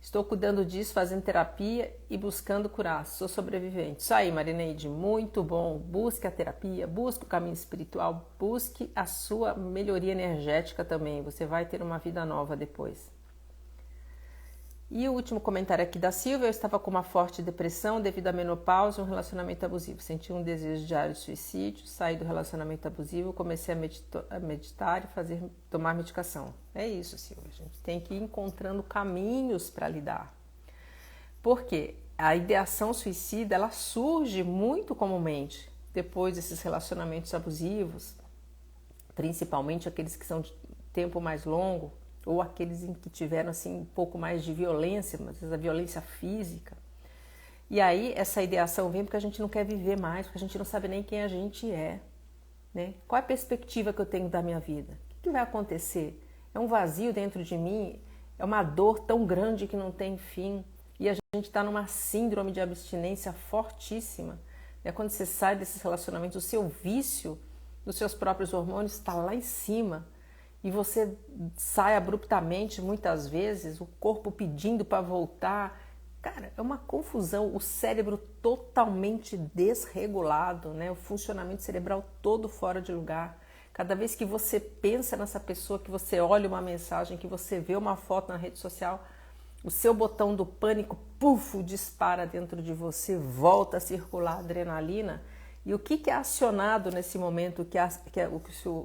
Estou cuidando disso, fazendo terapia e buscando curar. Sou sobrevivente. Isso aí, Marineide, muito bom. Busque a terapia, busque o caminho espiritual, busque a sua melhoria energética também. Você vai ter uma vida nova depois. E o último comentário aqui da Silvia, eu estava com uma forte depressão devido à menopausa e um relacionamento abusivo. Senti um desejo diário de suicídio, saí do relacionamento abusivo, comecei a meditar e tomar medicação. É isso, Silvia, a gente tem que ir encontrando caminhos para lidar. Porque a ideação suicida, ela surge muito comumente depois desses relacionamentos abusivos, principalmente aqueles que são de tempo mais longo, ou aqueles em que tiveram assim um pouco mais de violência, mas a violência física. E aí essa ideação vem porque a gente não quer viver mais, porque a gente não sabe nem quem a gente é, né? Qual é a perspectiva que eu tenho da minha vida? O que vai acontecer? É um vazio dentro de mim? É uma dor tão grande que não tem fim? E a gente está numa síndrome de abstinência fortíssima. É quando você sai desses relacionamentos, o seu vício dos seus próprios hormônios está lá em cima. E você sai abruptamente, muitas vezes, o corpo pedindo para voltar. Cara, é uma confusão, o cérebro totalmente desregulado, né? O funcionamento cerebral todo fora de lugar. Cada vez que você pensa nessa pessoa, que você olha uma mensagem, que você vê uma foto na rede social, o seu botão do pânico, puf, dispara dentro de você, volta a circular a adrenalina. E o que é acionado nesse momento,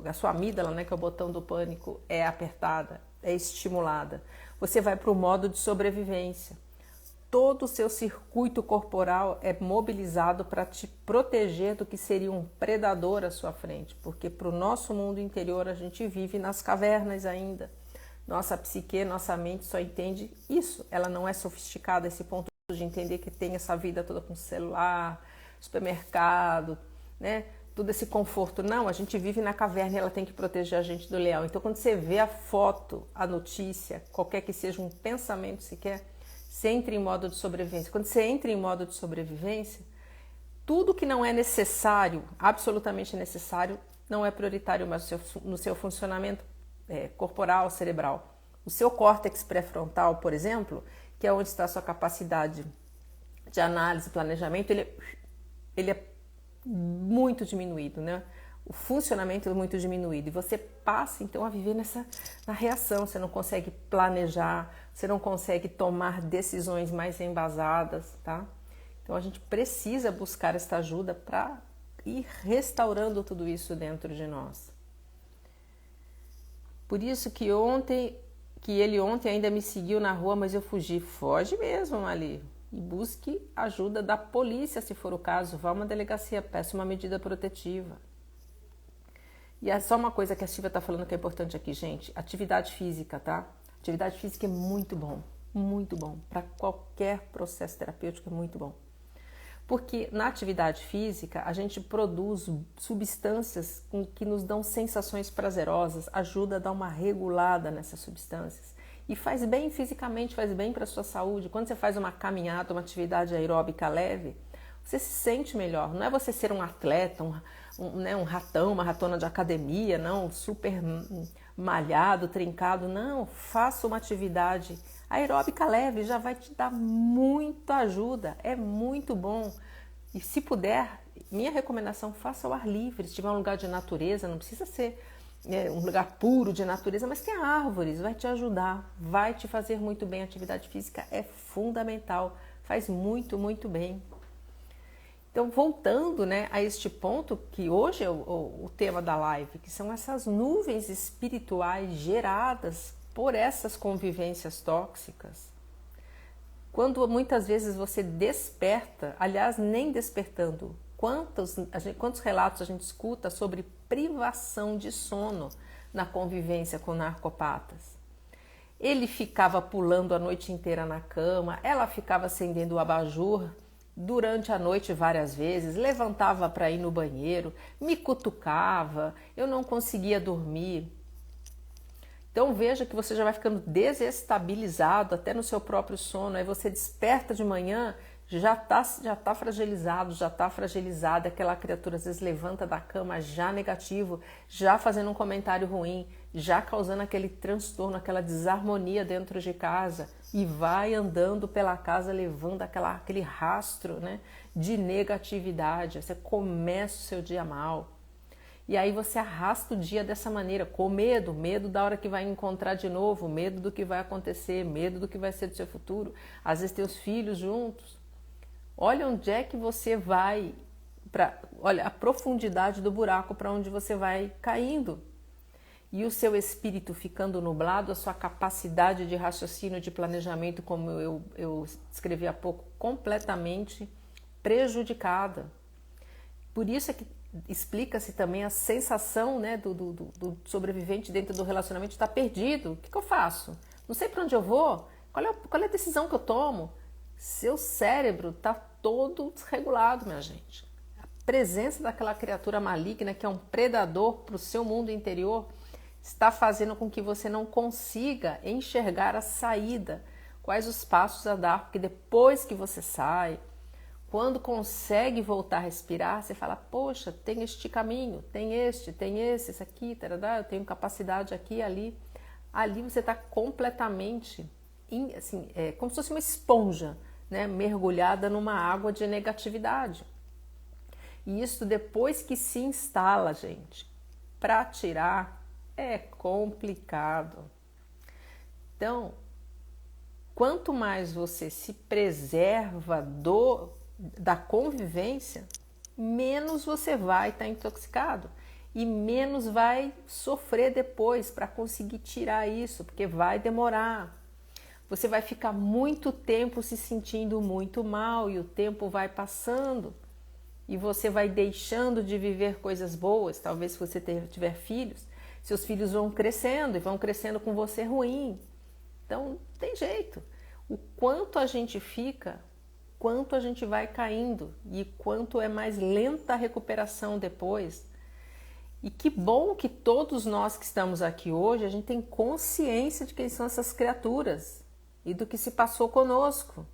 a sua amígdala, né, que é o botão do pânico, é apertada, é estimulada. Você vai para o modo de sobrevivência. Todo o seu circuito corporal é mobilizado para te proteger do que seria um predador à sua frente, porque para o nosso mundo interior a gente vive nas cavernas ainda. Nossa psique, nossa mente só entende isso. Ela não é sofisticada a esse ponto de entender que tem essa vida toda com celular, supermercado, né? todo esse conforto. Não, a gente vive na caverna e ela tem que proteger a gente do leão. Então, quando você vê a foto, a notícia, qualquer que seja um pensamento sequer, você entra em modo de sobrevivência. Quando você entra em modo de sobrevivência, tudo que não é necessário, absolutamente necessário, não é prioritário mais no seu funcionamento corporal, cerebral. O seu córtex pré-frontal, por exemplo, que é onde está a sua capacidade de análise e planejamento, ele é muito diminuído, né? O funcionamento é muito diminuído e você passa então a viver na reação. Você não consegue planejar, você não consegue tomar decisões mais embasadas, tá? Então a gente precisa buscar esta ajuda para ir restaurando tudo isso dentro de nós. Por isso que ele ontem ainda me seguiu na rua, mas eu fugi. Foge mesmo, Mali. E busque ajuda da polícia, se for o caso. Vá a uma delegacia, peça uma medida protetiva. E é só uma coisa que a Silvia está falando que é importante aqui, gente. Atividade física, tá? Atividade física é muito bom. Muito bom. Para qualquer processo terapêutico é muito bom. Porque na atividade física a gente produz substâncias que nos dão sensações prazerosas, ajuda a dar uma regulada nessas substâncias. E faz bem fisicamente, faz bem para a sua saúde. Quando você faz uma caminhada, uma atividade aeróbica leve, você se sente melhor. Não é você ser um atleta, um ratão, uma ratona de academia, não, super malhado, trincado. Não, faça uma atividade aeróbica leve, já vai te dar muita ajuda. É muito bom. E se puder, minha recomendação, faça ao ar livre. Se tiver um lugar de natureza, não precisa ser um lugar puro de natureza, mas tem árvores, vai te ajudar, vai te fazer muito bem. A atividade física é fundamental, faz muito, muito bem. Então, voltando, né, a este ponto, que hoje é o tema da live, que são essas nuvens espirituais geradas por essas convivências tóxicas. Quando muitas vezes você desperta, aliás, nem despertando, quantos relatos a gente escuta sobre privação de sono na convivência com narcopatas? Ele ficava pulando a noite inteira na cama, ela ficava acendendo o abajur durante a noite várias vezes, levantava para ir no banheiro, me cutucava, eu não conseguia dormir. Então veja que você já vai ficando desestabilizado até no seu próprio sono. Aí você desperta de manhã, já tá fragilizado, já está fragilizada. Aquela criatura às vezes levanta da cama já negativo, já fazendo um comentário ruim, já causando aquele transtorno, aquela desarmonia dentro de casa e vai andando pela casa levando aquele rastro, né, de negatividade. Você começa o seu dia mal. E aí você arrasta o dia dessa maneira, com medo da hora que vai encontrar de novo, medo do que vai acontecer, medo do que vai ser do seu futuro. Às vezes tem os filhos juntos. Olha onde é que você vai, olha a profundidade do buraco para onde você vai caindo. E o seu espírito ficando nublado, a sua capacidade de raciocínio, de planejamento, como eu descrevi há pouco, completamente prejudicada. Por isso é que explica-se também a sensação, né, do sobrevivente dentro do relacionamento estar perdido. O que eu faço? Não sei para onde eu vou? Qual é a decisão que eu tomo? Seu cérebro está todo desregulado, minha gente. A presença daquela criatura maligna que é um predador para o seu mundo interior está fazendo com que você não consiga enxergar a saída, quais os passos a dar, porque depois que você sai, quando consegue voltar a respirar, você fala, poxa, tem este caminho, tem esse aqui, taradá, eu tenho capacidade aqui, ali. Ali você está completamente, assim, como se fosse uma esponja, né, mergulhada numa água de negatividade. E isso depois que se instala, gente, para tirar é complicado. Então, quanto mais você se preserva da convivência, menos você vai estar intoxicado e menos vai sofrer depois para conseguir tirar isso, porque vai demorar. Você vai ficar muito tempo se sentindo muito mal e o tempo vai passando e você vai deixando de viver coisas boas. Talvez se você tiver filhos, seus filhos vão crescendo e vão crescendo com você ruim. Então, não tem jeito. O quanto a gente fica quanto a gente vai caindo e quanto é mais lenta a recuperação depois. E que bom que todos nós que estamos aqui hoje, a gente tem consciência de quem são essas criaturas e do que se passou conosco.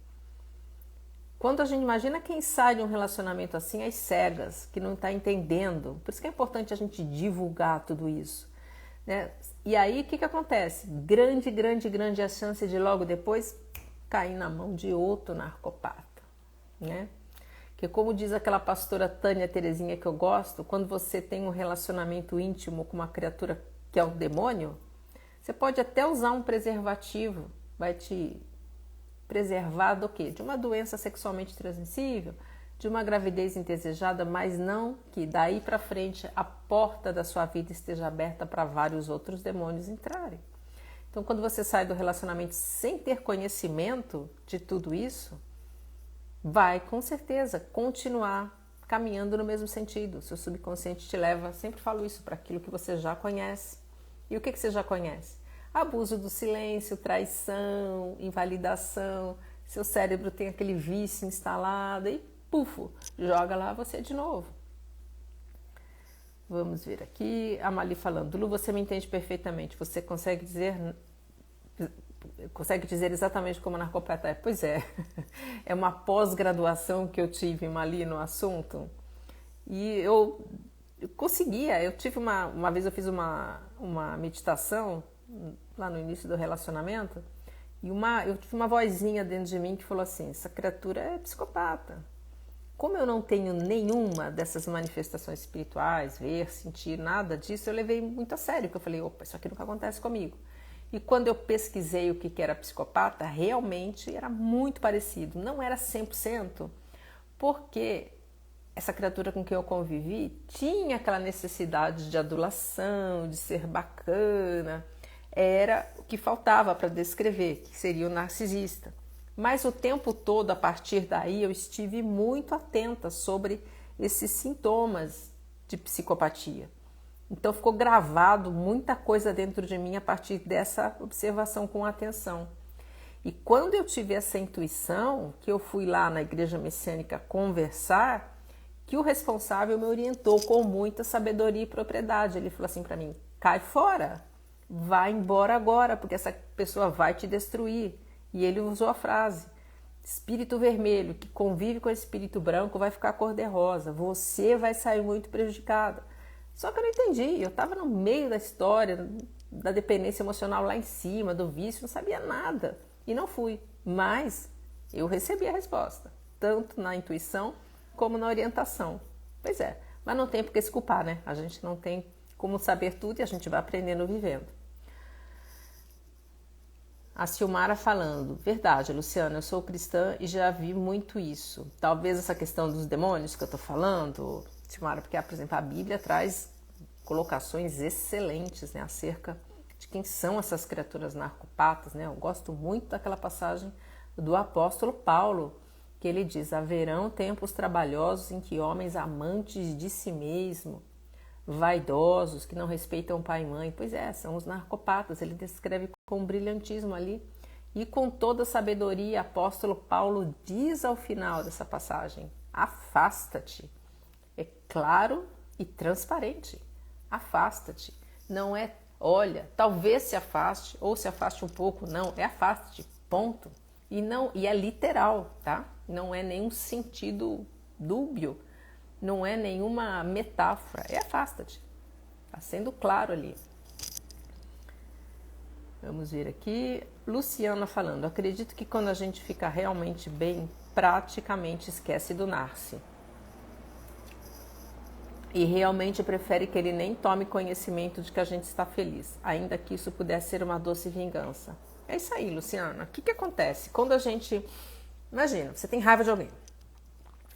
Quando a gente imagina quem sai de um relacionamento assim, às cegas, que não está entendendo. Por isso que é importante a gente divulgar tudo isso, né? E aí, o que acontece? Grande a chance de logo depois cair na mão de outro narcopata, né? Que como diz aquela pastora Tânia Terezinha que eu gosto, quando você tem um relacionamento íntimo com uma criatura que é o demônio, você pode até usar um preservativo, vai te preservar do quê? De uma doença sexualmente transmissível, de uma gravidez indesejada, mas não que daí para frente a porta da sua vida esteja aberta para vários outros demônios entrarem. Então, quando você sai do relacionamento sem ter conhecimento de tudo isso, vai com certeza continuar caminhando no mesmo sentido. Seu subconsciente te leva, sempre falo isso, para aquilo que você já conhece. E o que você já conhece? Abuso do silêncio, traição, invalidação. Seu cérebro tem aquele vício instalado e pufo, joga lá você de novo. Vamos ver aqui, a Mali falando, Lu, você me entende perfeitamente, você consegue dizer exatamente como a narcopata é? Pois é, é uma pós-graduação que eu tive, Mali, no assunto, e eu conseguia, eu tive uma vez eu fiz uma meditação lá no início do relacionamento, e eu tive uma vozinha dentro de mim que falou assim, essa criatura é psicopata. Como eu não tenho nenhuma dessas manifestações espirituais, ver, sentir, nada disso, eu levei muito a sério, porque eu falei, opa, isso aqui nunca acontece comigo. E quando eu pesquisei o que era psicopata, realmente era muito parecido, não era 100%, porque essa criatura com quem eu convivi tinha aquela necessidade de adulação, de ser bacana, era o que faltava para descrever, que seria o narcisista. Mas o tempo todo, a partir daí, eu estive muito atenta sobre esses sintomas de psicopatia. Então ficou gravado muita coisa dentro de mim a partir dessa observação com atenção. E quando eu tive essa intuição, que eu fui lá na Igreja Messiânica conversar, que o responsável me orientou com muita sabedoria e propriedade. Ele falou assim para mim, cai fora, vai embora agora, porque essa pessoa vai te destruir. E ele usou a frase, espírito vermelho que convive com espírito branco vai ficar cor-de-rosa, você vai sair muito prejudicada. Só que eu não entendi, eu estava no meio da história, da dependência emocional lá em cima, do vício, não sabia nada e não fui. Mas eu recebi a resposta, tanto na intuição como na orientação. Pois é, mas não tem por que se culpar, né? A gente não tem como saber tudo e a gente vai aprendendo vivendo. A Silmara falando, verdade, Luciana, eu sou cristã e já vi muito isso. Talvez essa questão dos demônios que eu estou falando, Silmara, porque, por exemplo, a Bíblia traz colocações excelentes, né, acerca de quem são essas criaturas narcopatas, né? Eu gosto muito daquela passagem do apóstolo Paulo, que ele diz, haverão tempos trabalhosos em que homens amantes de si mesmo, vaidosos, que não respeitam pai e mãe, pois é, são os narcopatas, ele descreve com brilhantismo ali, e com toda a sabedoria, apóstolo Paulo diz ao final dessa passagem, afasta-te, é claro e transparente, afasta-te, não é, olha, talvez se afaste, ou se afaste um pouco, não, é afaste-te, ponto, e é literal, tá? Não é nenhum sentido dúbio, não é nenhuma metáfora, é afasta-te. Está sendo claro ali. Vamos ver aqui. Luciana falando, acredito que quando a gente fica realmente bem, praticamente esquece do Narci. E realmente prefere que ele nem tome conhecimento de que a gente está feliz, ainda que isso pudesse ser uma doce vingança. É isso aí, Luciana. O que acontece? Quando a gente... Imagina, você tem raiva de alguém.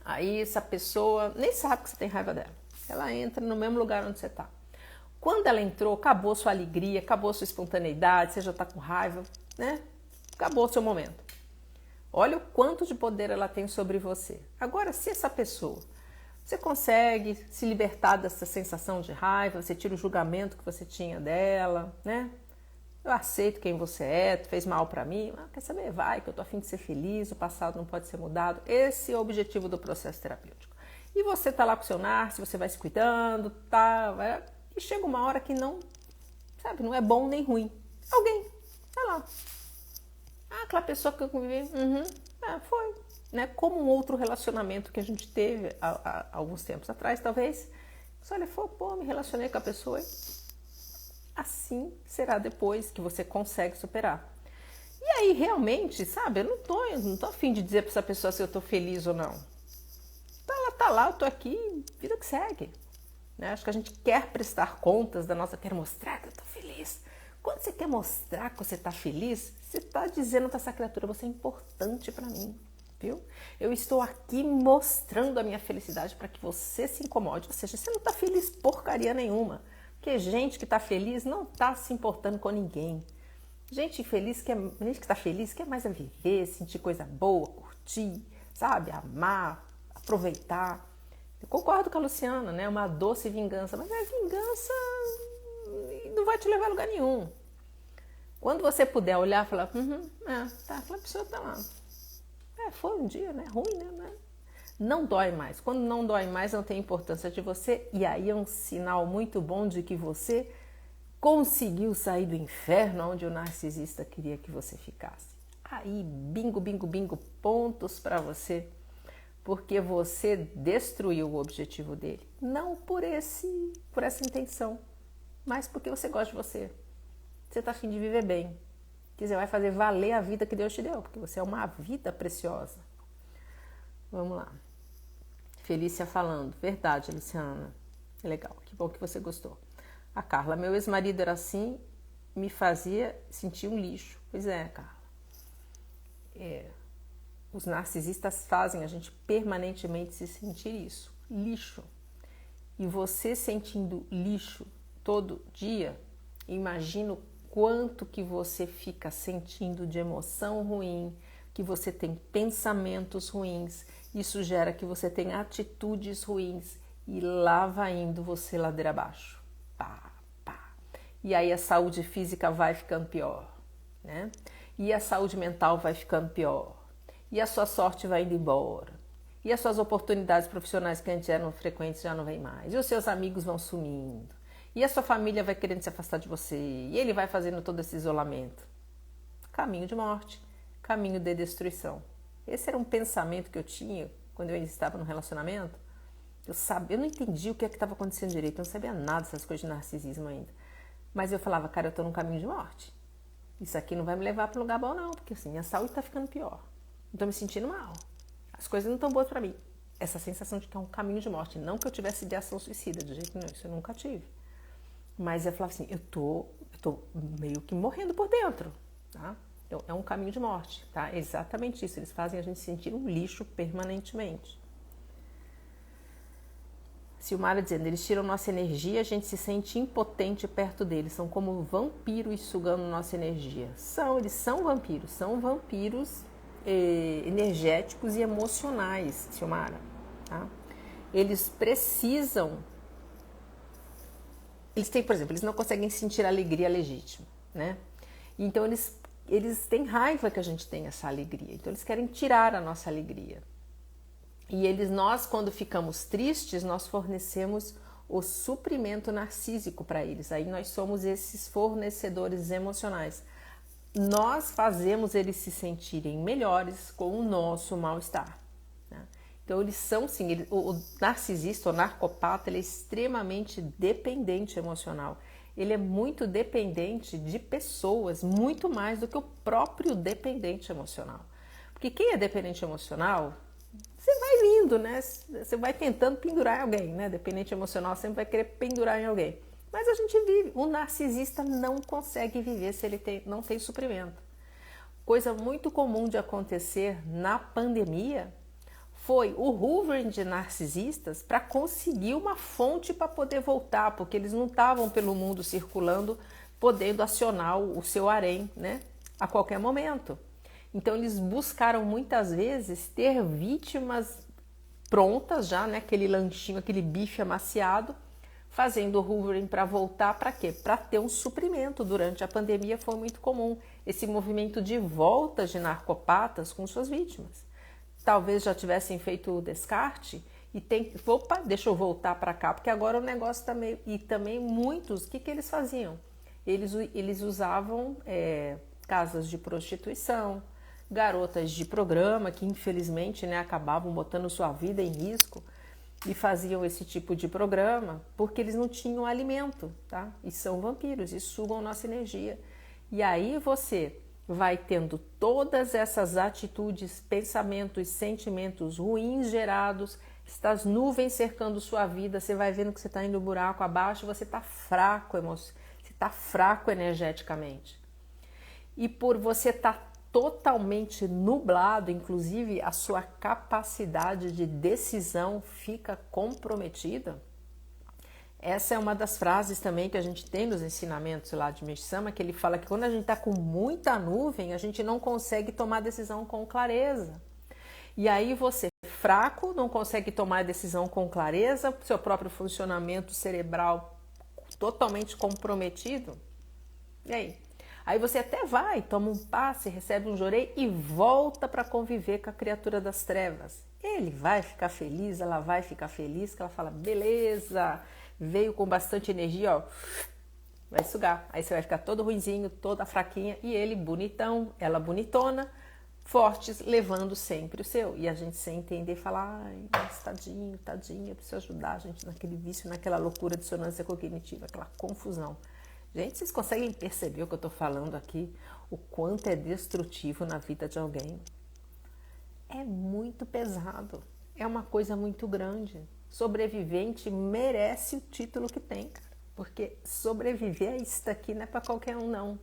Aí essa pessoa nem sabe que você tem raiva dela. Ela entra no mesmo lugar onde você está. Quando ela entrou, acabou sua alegria, acabou sua espontaneidade, você já está com raiva, né? Acabou o seu momento. Olha o quanto de poder ela tem sobre você. Agora, se essa pessoa, você consegue se libertar dessa sensação de raiva, você tira o julgamento que você tinha dela, né? eu aceito quem você é, tu fez mal pra mim, mas quer saber? Vai, que eu tô a fim de ser feliz, o passado não pode ser mudado. Esse é o objetivo do processo terapêutico. E você tá lá com o seu narciso, você vai se cuidando, tá, e chega uma hora que não, sabe, não é bom nem ruim. Alguém, tá lá. Aquela pessoa que eu convivi, foi. Né? Como um outro relacionamento que a gente teve há alguns tempos atrás, talvez. Você olha, me relacionei com a pessoa. Assim será depois que você consegue superar. E aí, realmente, sabe, eu não tô a fim de dizer para essa pessoa se eu tô feliz ou não. Tá lá, eu tô aqui, vida que segue. Né? Acho que a gente quer prestar contas quer mostrar que eu tô feliz. Quando você quer mostrar que você tá feliz, você tá dizendo para essa criatura, você é importante para mim, viu? Eu estou aqui mostrando a minha felicidade para que você se incomode. Ou seja, você não tá feliz porcaria nenhuma. Porque gente que tá feliz não tá se importando com ninguém. Gente que tá feliz quer mais viver, sentir coisa boa, curtir, sabe? Amar, aproveitar. Eu concordo com a Luciana, né? Uma doce vingança, mas a vingança não vai te levar a lugar nenhum. Quando você puder olhar e falar, aquela pessoa tá lá. Foi um dia, né? Ruim, né? Não dói mais. Quando não dói mais, não tem importância de você. E aí é um sinal muito bom de que você conseguiu sair do inferno onde o narcisista queria que você ficasse. Aí, bingo, bingo, bingo, pontos para você. Porque você destruiu o objetivo dele. Não por essa intenção, mas porque você gosta de você. Você está a fim de viver bem. Que você vai fazer valer a vida que Deus te deu, porque você é uma vida preciosa. Vamos lá. Felícia falando. Verdade, Luciana. É legal, que bom que você gostou. A Carla, meu ex-marido era assim, me fazia sentir um lixo. Pois é, Carla. Os narcisistas fazem a gente permanentemente se sentir isso, lixo. E você sentindo lixo todo dia, imagina o quanto que você fica sentindo de emoção ruim, que você tem pensamentos ruins, isso gera que você tem atitudes ruins e lá vai indo você ladeira abaixo. Pá, pá. E aí a saúde física vai ficando pior, né? E a saúde mental vai ficando pior. E a sua sorte vai indo embora. E as suas oportunidades profissionais que antes eram frequentes já não vem mais. E os seus amigos vão sumindo. E a sua família vai querendo se afastar de você. E ele vai fazendo todo esse isolamento. Caminho de morte. Caminho de destruição. Esse era um pensamento que eu tinha quando eu ainda estava no relacionamento. Eu não entendi o que estava acontecendo direito. Eu não sabia nada dessas coisas de narcisismo ainda. Mas eu falava, cara, eu estou num caminho de morte. Isso aqui não vai me levar para um lugar bom não. Porque assim, a saúde está ficando pior. Estou me sentindo mal. As coisas não estão boas para mim. Essa sensação de que é um caminho de morte. Não que eu tivesse ideação suicida, de jeito nenhum. Isso eu nunca tive. Mas eu falava assim, eu tô meio que morrendo por dentro. Tá? Então, é um caminho de morte. Tá? Exatamente isso. Eles fazem a gente sentir um lixo permanentemente. Silmara dizendo, eles tiram nossa energia, a gente se sente impotente perto deles. São como vampiros sugando nossa energia. Eles são vampiros energéticos e emocionais, Silmara. Tá? Eles precisam... Eles têm, por exemplo, eles não conseguem sentir alegria legítima, né? Então, eles têm raiva que a gente tenha essa alegria. Então, eles querem tirar a nossa alegria. E nós, quando ficamos tristes, nós fornecemos o suprimento narcísico para eles. Aí nós somos esses fornecedores emocionais. Nós fazemos eles se sentirem melhores com o nosso mal-estar. Né? Então, eles são, sim, o narcisista, o narcopata, ele é extremamente dependente emocional. Ele é muito dependente de pessoas, muito mais do que o próprio dependente emocional. Porque quem é dependente emocional, você vai indo, né? Você vai tentando pendurar em alguém, né? Dependente emocional sempre vai querer pendurar em alguém. Mas a gente vive. O narcisista não consegue viver se ele não tem suprimento. Coisa muito comum de acontecer na pandemia foi o hoovering de narcisistas para conseguir uma fonte para poder voltar, porque eles não estavam pelo mundo circulando, podendo acionar o seu harém, né, a qualquer momento. Então eles buscaram muitas vezes ter vítimas prontas já, né, aquele lanchinho, aquele bife amaciado, fazendo hoovering para voltar para quê? Para ter um suprimento. Durante a pandemia foi muito comum esse movimento de volta de narcopatas com suas vítimas. Talvez já tivessem feito o descarte e opa, deixa eu voltar para cá, porque agora o negócio está meio... E também muitos, o que eles faziam? Eles usavam casas de prostituição, garotas de programa que infelizmente, né, acabavam botando sua vida em risco e faziam esse tipo de programa porque eles não tinham alimento, tá? E são vampiros e sugam nossa energia. E aí você vai tendo todas essas atitudes, pensamentos, sentimentos ruins gerados, essas nuvens cercando sua vida, você vai vendo que você está indo buraco abaixo, você está fraco, você está fraco energeticamente. E por você estar totalmente nublado, inclusive a sua capacidade de decisão fica comprometida. Essa é uma das frases também que a gente tem nos ensinamentos lá de Meshama, que ele fala que quando a gente está com muita nuvem, a gente não consegue tomar decisão com clareza. E aí você, fraco, não consegue tomar decisão com clareza, seu próprio funcionamento cerebral totalmente comprometido. E aí? Aí você até vai, toma um passe, recebe um jorei e volta para conviver com a criatura das trevas. Ele vai ficar feliz, ela vai ficar feliz, que ela fala, beleza, veio com bastante energia, ó, vai sugar. Aí você vai ficar todo ruinzinho, toda fraquinha, e ele bonitão, ela bonitona, fortes, levando sempre o seu. E a gente sem entender, fala, ai, mas tadinho, tadinha, eu preciso ajudar a gente naquele vício, naquela loucura de dissonância cognitiva, aquela confusão. Gente, vocês conseguem perceber o que eu estou falando aqui? O quanto é destrutivo na vida de alguém? É muito pesado. É uma coisa muito grande. Sobrevivente merece o título que tem, cara. Porque sobreviver a isso daqui não é para qualquer um, não.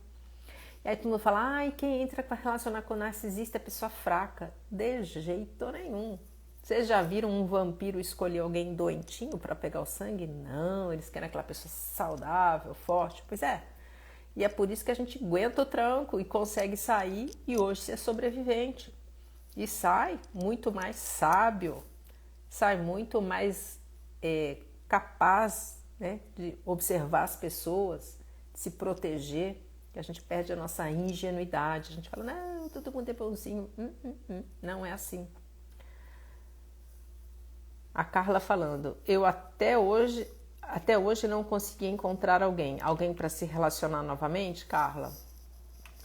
E aí todo mundo fala, ai, quem entra para relacionar com o narcisista é pessoa fraca. De jeito nenhum. Vocês já viram um vampiro escolher alguém doentinho para pegar o sangue? Não, eles querem aquela pessoa saudável, forte. Pois é. E é por isso que a gente aguenta o tranco e consegue sair e hoje ser sobrevivente. E sai muito mais sábio, sai muito mais capaz, né, de observar as pessoas, de se proteger, que a gente perde a nossa ingenuidade. A gente fala, não, todo mundo é bonzinho. Não é assim. A Carla falando, eu até hoje não consegui encontrar alguém para se relacionar novamente, Carla.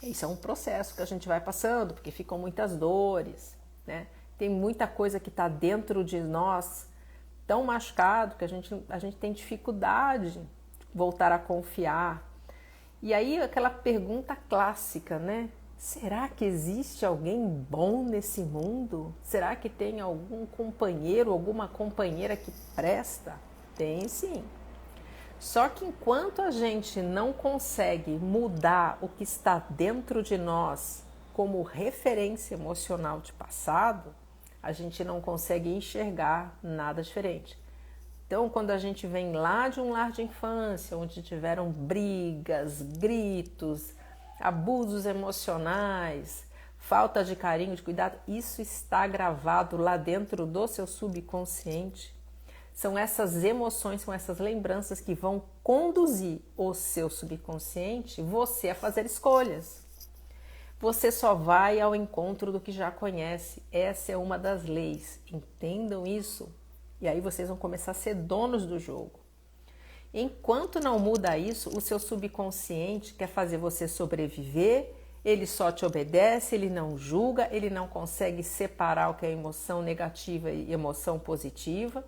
Isso é um processo que a gente vai passando, porque ficam muitas dores, né? Tem muita coisa que está dentro de nós tão machucado que a gente tem dificuldade de voltar a confiar. E aí aquela pergunta clássica, né? Será que existe alguém bom nesse mundo? Será que tem algum companheiro, alguma companheira que presta? Tem sim. Só que enquanto a gente não consegue mudar o que está dentro de nós como referência emocional de passado, a gente não consegue enxergar nada diferente. Então, quando a gente vem lá de um lar de infância, onde tiveram brigas, gritos, abusos emocionais, falta de carinho, de cuidado, isso está gravado lá dentro do seu subconsciente. São essas emoções, são essas lembranças que vão conduzir o seu subconsciente, você a fazer escolhas. Você só vai ao encontro do que já conhece. Essa é uma das leis. Entendam isso. E aí vocês vão começar a ser donos do jogo. Enquanto não muda isso, o seu subconsciente quer fazer você sobreviver, ele só te obedece, ele não julga, ele não consegue separar o que é emoção negativa e emoção positiva.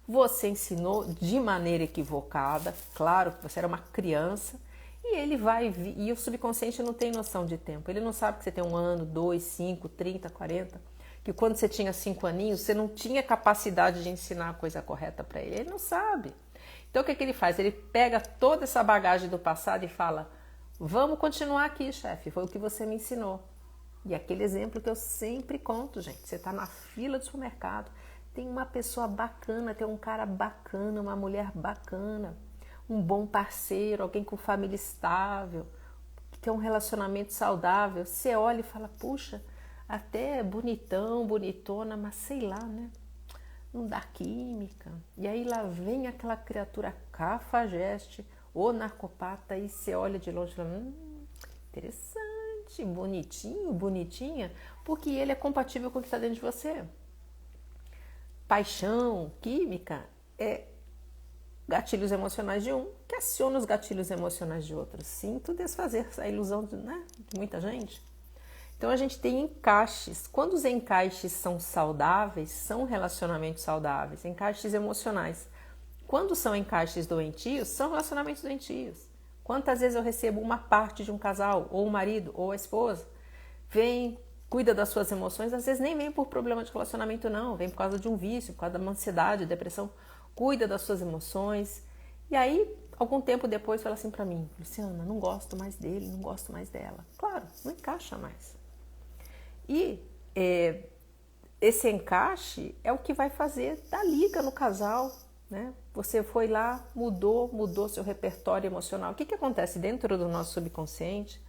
Você ensinou de maneira equivocada, claro que você era uma criança, e ele vai, e o subconsciente não tem noção de tempo, ele não sabe que você tem 1 ano, 2, 5, 30, 40, que quando você tinha 5 aninhos, você não tinha capacidade de ensinar a coisa correta para ele, ele não sabe. Então o que ele faz? Ele pega toda essa bagagem do passado e fala, vamos continuar aqui, chefe, foi o que você me ensinou. E aquele exemplo que eu sempre conto, gente, você está na fila do supermercado, tem uma pessoa bacana, tem um cara bacana, uma mulher bacana, um bom parceiro, alguém com família estável, que tem um relacionamento saudável. Você olha e fala, puxa, até bonitão, bonitona, mas sei lá, né? não dá química. E aí lá vem aquela criatura cafajeste ou narcopata e você olha de longe e fala, interessante, bonitinho, bonitinha, porque ele é compatível com o que está dentro de você. Paixão, química, é gatilhos emocionais de um que aciona os gatilhos emocionais de outro. Sinto desfazer a ilusão de muita gente. Então a gente tem encaixes. Quando os encaixes são saudáveis, são relacionamentos saudáveis, encaixes emocionais. Quando são encaixes doentios, são relacionamentos doentios. Quantas vezes eu recebo uma parte de um casal, ou o marido, ou a esposa, vem, cuida das suas emoções, às vezes nem vem por problema de relacionamento não, vem por causa de um vício, por causa da ansiedade, depressão, cuida das suas emoções. E aí, algum tempo depois, fala assim pra mim, Luciana, não gosto mais dele, não gosto mais dela. Claro, não encaixa mais. E esse encaixe é o que vai fazer da liga no casal, né? Você foi lá, mudou seu repertório emocional. O que acontece dentro do nosso subconsciente?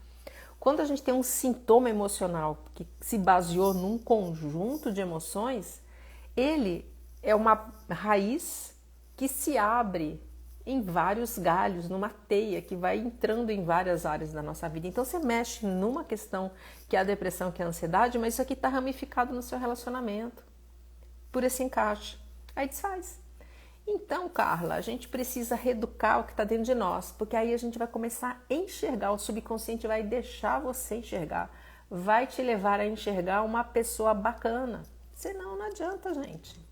Quando a gente tem um sintoma emocional que se baseou num conjunto de emoções, ele é uma raiz que se abre em vários galhos, numa teia que vai entrando em várias áreas da nossa vida. Então você mexe numa questão que é a depressão, que é a ansiedade, mas isso aqui está ramificado no seu relacionamento, por esse encaixe. Aí desfaz. Então, Carla, a gente precisa reeducar o que está dentro de nós, porque aí a gente vai começar a enxergar, o subconsciente vai deixar você enxergar, vai te levar a enxergar uma pessoa bacana. Senão não adianta, gente.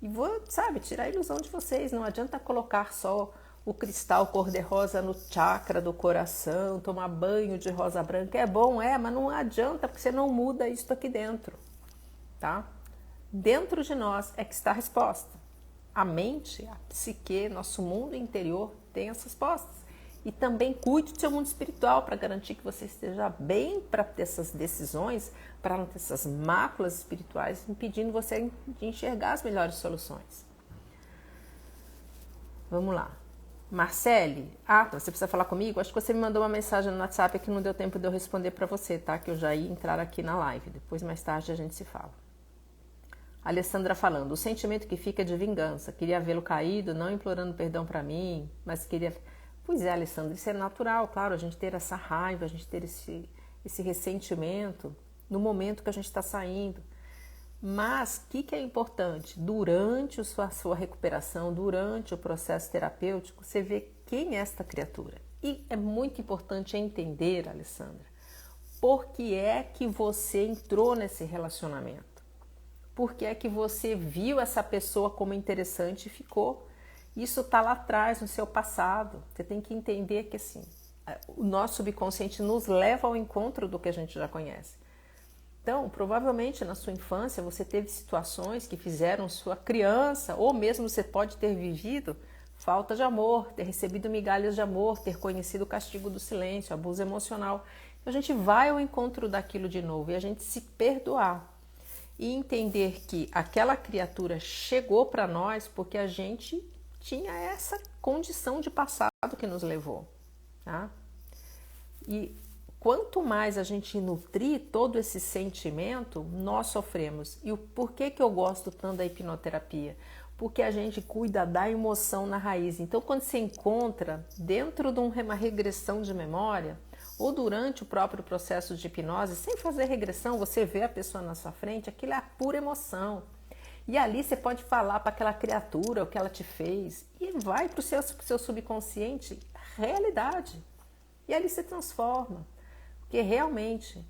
E vou, tirar a ilusão de vocês, não adianta colocar só o cristal cor-de-rosa no chakra do coração, tomar banho de rosa branca. É bom, mas não adianta, porque você não muda isso aqui dentro, tá? Dentro de nós é que está a resposta. A mente, a psique, nosso mundo interior tem essas respostas. E também cuide do seu mundo espiritual para garantir que você esteja bem para ter essas decisões, para não ter essas máculas espirituais impedindo você de enxergar as melhores soluções. Vamos lá. Marcele, então você precisa falar comigo? Acho que você me mandou uma mensagem no WhatsApp que não deu tempo de eu responder para você, tá? Que eu já ia entrar aqui na live. Depois, mais tarde, a gente se fala. Alessandra falando, o sentimento que fica é de vingança. Queria vê-lo caído, não implorando perdão para mim, mas queria... Pois é, Alessandra, isso é natural, claro, a gente ter essa raiva, a gente ter esse ressentimento no momento que a gente está saindo. Mas o que é importante? Durante a sua recuperação, durante o processo terapêutico, você vê quem é esta criatura. E é muito importante entender, Alessandra, por que é que você entrou nesse relacionamento. Por que é que você viu essa pessoa como interessante e ficou? Isso está lá atrás, no seu passado. Você tem que entender que assim, o nosso subconsciente nos leva ao encontro do que a gente já conhece. Então, provavelmente na sua infância você teve situações que fizeram sua criança, ou mesmo você pode ter vivido falta de amor, ter recebido migalhas de amor, ter conhecido o castigo do silêncio, abuso emocional. Então, a gente vai ao encontro daquilo de novo e a gente se perdoar. E entender que aquela criatura chegou para nós porque a gente tinha essa condição de passado que nos levou, tá? E quanto mais a gente nutrir todo esse sentimento, nós sofremos. E o porquê que eu gosto tanto da hipnoterapia? Porque a gente cuida da emoção na raiz. Então, quando você encontra dentro de uma regressão de memória, ou durante o próprio processo de hipnose, sem fazer regressão, você vê a pessoa na sua frente, aquilo é a pura emoção. E ali você pode falar para aquela criatura o que ela te fez e vai para o seu subconsciente realidade. E ali se transforma. Porque realmente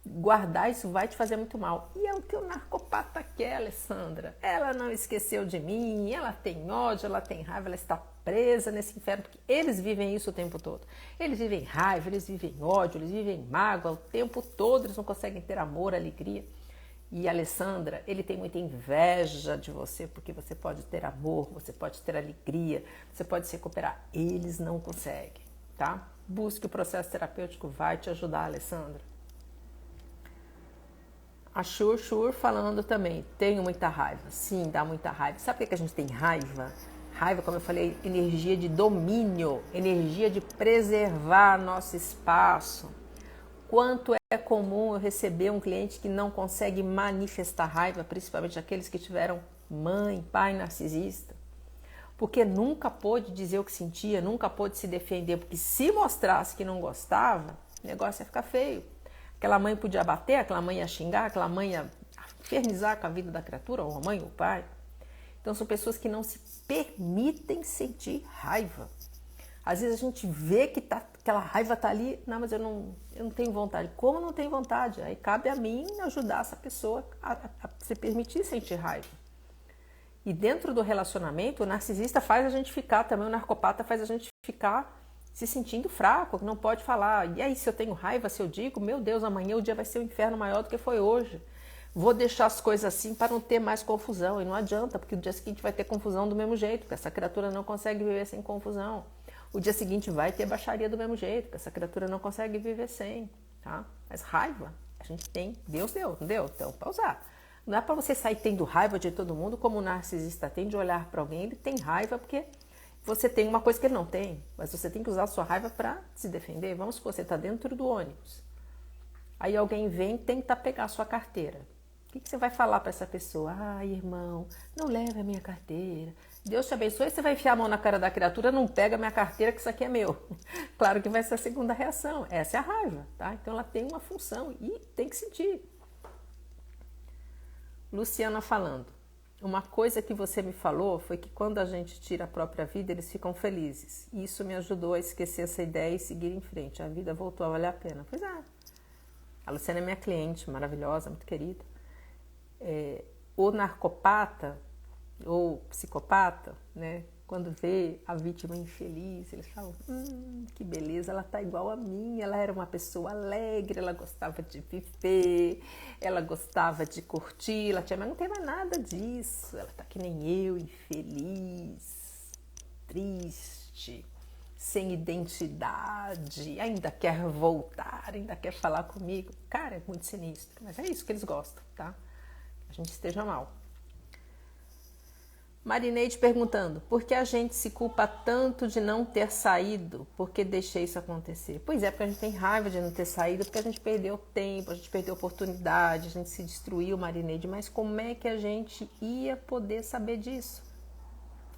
guardar isso vai te fazer muito mal. E é o que o narcopata quer, Alessandra. Ela não esqueceu de mim, ela tem ódio, ela tem raiva, ela está presa nesse inferno, porque eles vivem isso o tempo todo. Eles vivem raiva, eles vivem ódio, eles vivem mágoa o tempo todo, eles não conseguem ter amor, alegria. E Alessandra, ele tem muita inveja de você, porque você pode ter amor, você pode ter alegria, você pode se recuperar. Eles não conseguem, tá? Busque o processo terapêutico, vai te ajudar, Alessandra. A Shur falando também, tenho muita raiva. Sim, dá muita raiva. Sabe por que a gente tem raiva? Raiva, como eu falei, energia de domínio, energia de preservar nosso espaço. Quanto é comum eu receber um cliente que não consegue manifestar raiva, principalmente aqueles que tiveram mãe, pai narcisista, porque nunca pôde dizer o que sentia, nunca pôde se defender, porque se mostrasse que não gostava, o negócio ia ficar feio. Aquela mãe podia bater, aquela mãe ia xingar, aquela mãe ia infernizar com a vida da criatura, ou a mãe ou o pai. Então são pessoas que não se permitem sentir raiva. Às vezes a gente vê que aquela raiva está ali, não, mas eu não tenho vontade. Como não tem vontade? Aí cabe a mim ajudar essa pessoa a se permitir sentir raiva. E dentro do relacionamento, o narcisista faz a gente ficar também, o narcopata faz a gente ficar se sentindo fraco, que não pode falar. E aí, se eu tenho raiva, se eu digo, meu Deus, amanhã o dia vai ser um inferno maior do que foi hoje. Vou deixar as coisas assim para não ter mais confusão. E não adianta, porque o dia seguinte vai ter confusão do mesmo jeito, porque essa criatura não consegue viver sem confusão. O dia seguinte vai ter baixaria do mesmo jeito, porque essa criatura não consegue viver sem. Tá? Mas raiva, a gente tem. Deus deu, não deu? Então, para usar. Não é para você sair tendo raiva de todo mundo, como o narcisista tem, de olhar para alguém, ele tem raiva porque você tem uma coisa que ele não tem, mas você tem que usar a sua raiva para se defender. Vamos supor, você está dentro do ônibus, aí alguém vem e tenta pegar a sua carteira. O que você vai falar para essa pessoa? Ai, irmão, não leve a minha carteira. Deus te abençoe. Você vai enfiar a mão na cara da criatura, não pega a minha carteira que isso aqui é meu. Claro que vai ser a segunda reação. Essa é a raiva, tá? Então ela tem uma função e tem que sentir. Luciana falando, uma coisa que você me falou foi que quando a gente tira a própria vida, eles ficam felizes. E isso me ajudou a esquecer essa ideia e seguir em frente. A vida voltou a valer a pena. Pois é. A Luciana é minha cliente, maravilhosa, muito querida. O narcopata ou psicopata, né? Quando vê a vítima infeliz, eles falam, que beleza, ela tá igual a mim, ela era uma pessoa alegre, ela gostava de viver, ela gostava de curtir, mas não tem mais nada disso, ela tá que nem eu, infeliz, triste, sem identidade, ainda quer voltar, ainda quer falar comigo. Cara, é muito sinistro, mas é isso que eles gostam, tá? A gente esteja mal. Marineide perguntando, por que a gente se culpa tanto de não ter saído? Por que deixei isso acontecer? Pois é, porque a gente tem raiva de não ter saído, porque a gente perdeu tempo, a gente perdeu oportunidade, a gente se destruiu, Marineide. Mas como é que a gente ia poder saber disso?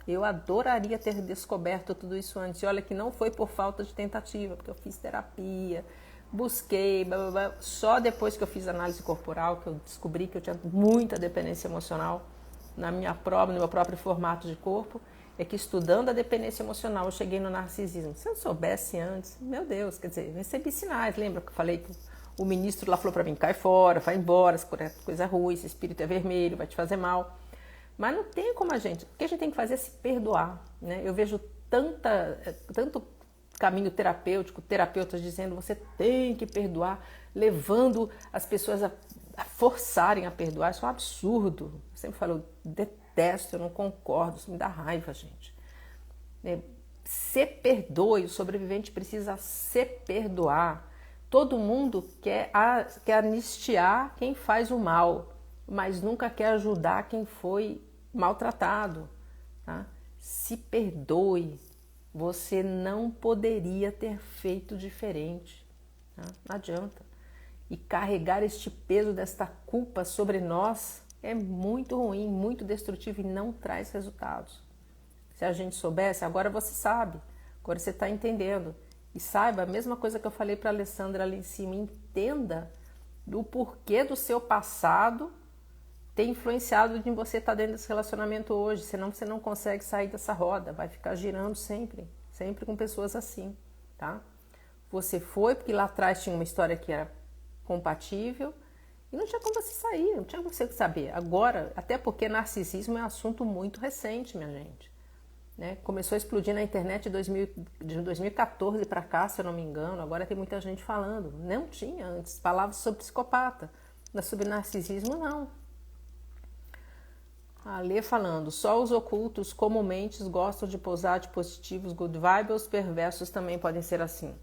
Eu adoraria ter descoberto tudo isso antes. E olha que não foi por falta de tentativa, porque eu fiz terapia, busquei, blá, blá, blá. Só depois que eu fiz análise corporal, que eu descobri que eu tinha muita dependência emocional, no meu próprio formato de corpo, é que estudando a dependência emocional eu cheguei no narcisismo. Se eu soubesse antes, meu Deus, quer dizer, eu recebi sinais. Lembra que eu falei que o ministro lá falou para mim, cai fora, vai embora, coisa ruim, esse espírito é vermelho, vai te fazer mal. Mas não tem como o que a gente tem que fazer é se perdoar, né? Eu vejo tanto caminho terapêutico, terapeutas dizendo você tem que perdoar, levando as pessoas a forçarem a perdoar. Isso é um absurdo. Eu sempre falo, eu detesto, eu não concordo, isso me dá raiva, gente. Se perdoe, o sobrevivente precisa se perdoar. Todo mundo quer anistiar quem faz o mal, mas nunca quer ajudar quem foi maltratado. Tá? Se perdoe. Você não poderia ter feito diferente. Tá? Não adianta. E carregar este peso desta culpa sobre nós é muito ruim, muito destrutivo e não traz resultados. Se a gente soubesse, agora você sabe, agora você está entendendo. E saiba, a mesma coisa que eu falei para a Alessandra ali em cima, entenda do porquê do seu passado ter influenciado em você estar dentro desse relacionamento hoje, senão você não consegue sair dessa roda, vai ficar girando sempre com pessoas assim, tá? Você foi porque lá atrás tinha uma história que era compatível e não tinha como você sair, não tinha como você saber. Agora, até porque narcisismo é um assunto muito recente, minha gente. Né? Começou a explodir na internet de 2014 para cá, se eu não me engano. Agora tem muita gente falando. Não tinha antes. Falava sobre psicopata, mas sobre narcisismo não. A Lê falando, só os ocultos comumente gostam de posar de positivos, good vibes, os perversos também podem ser assim.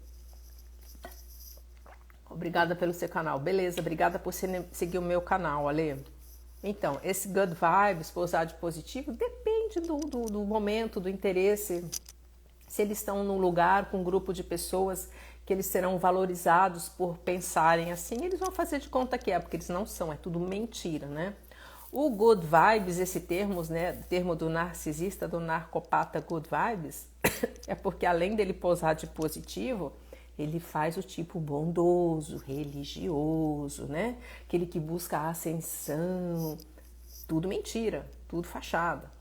Obrigada pelo seu canal. Beleza, obrigada por seguir o meu canal, Ale. Então, esse good vibes, posar de positivo, depende do momento, do interesse. Se eles estão num lugar com um grupo de pessoas que eles serão valorizados por pensarem assim, eles vão fazer de conta que é, porque eles não são, é tudo mentira, né? O good vibes, esse termo, né, termo do narcisista, do narcopata good vibes, é porque além dele posar de positivo, ele faz o tipo bondoso, religioso, né? Aquele que busca a ascensão. Tudo mentira, tudo fachada.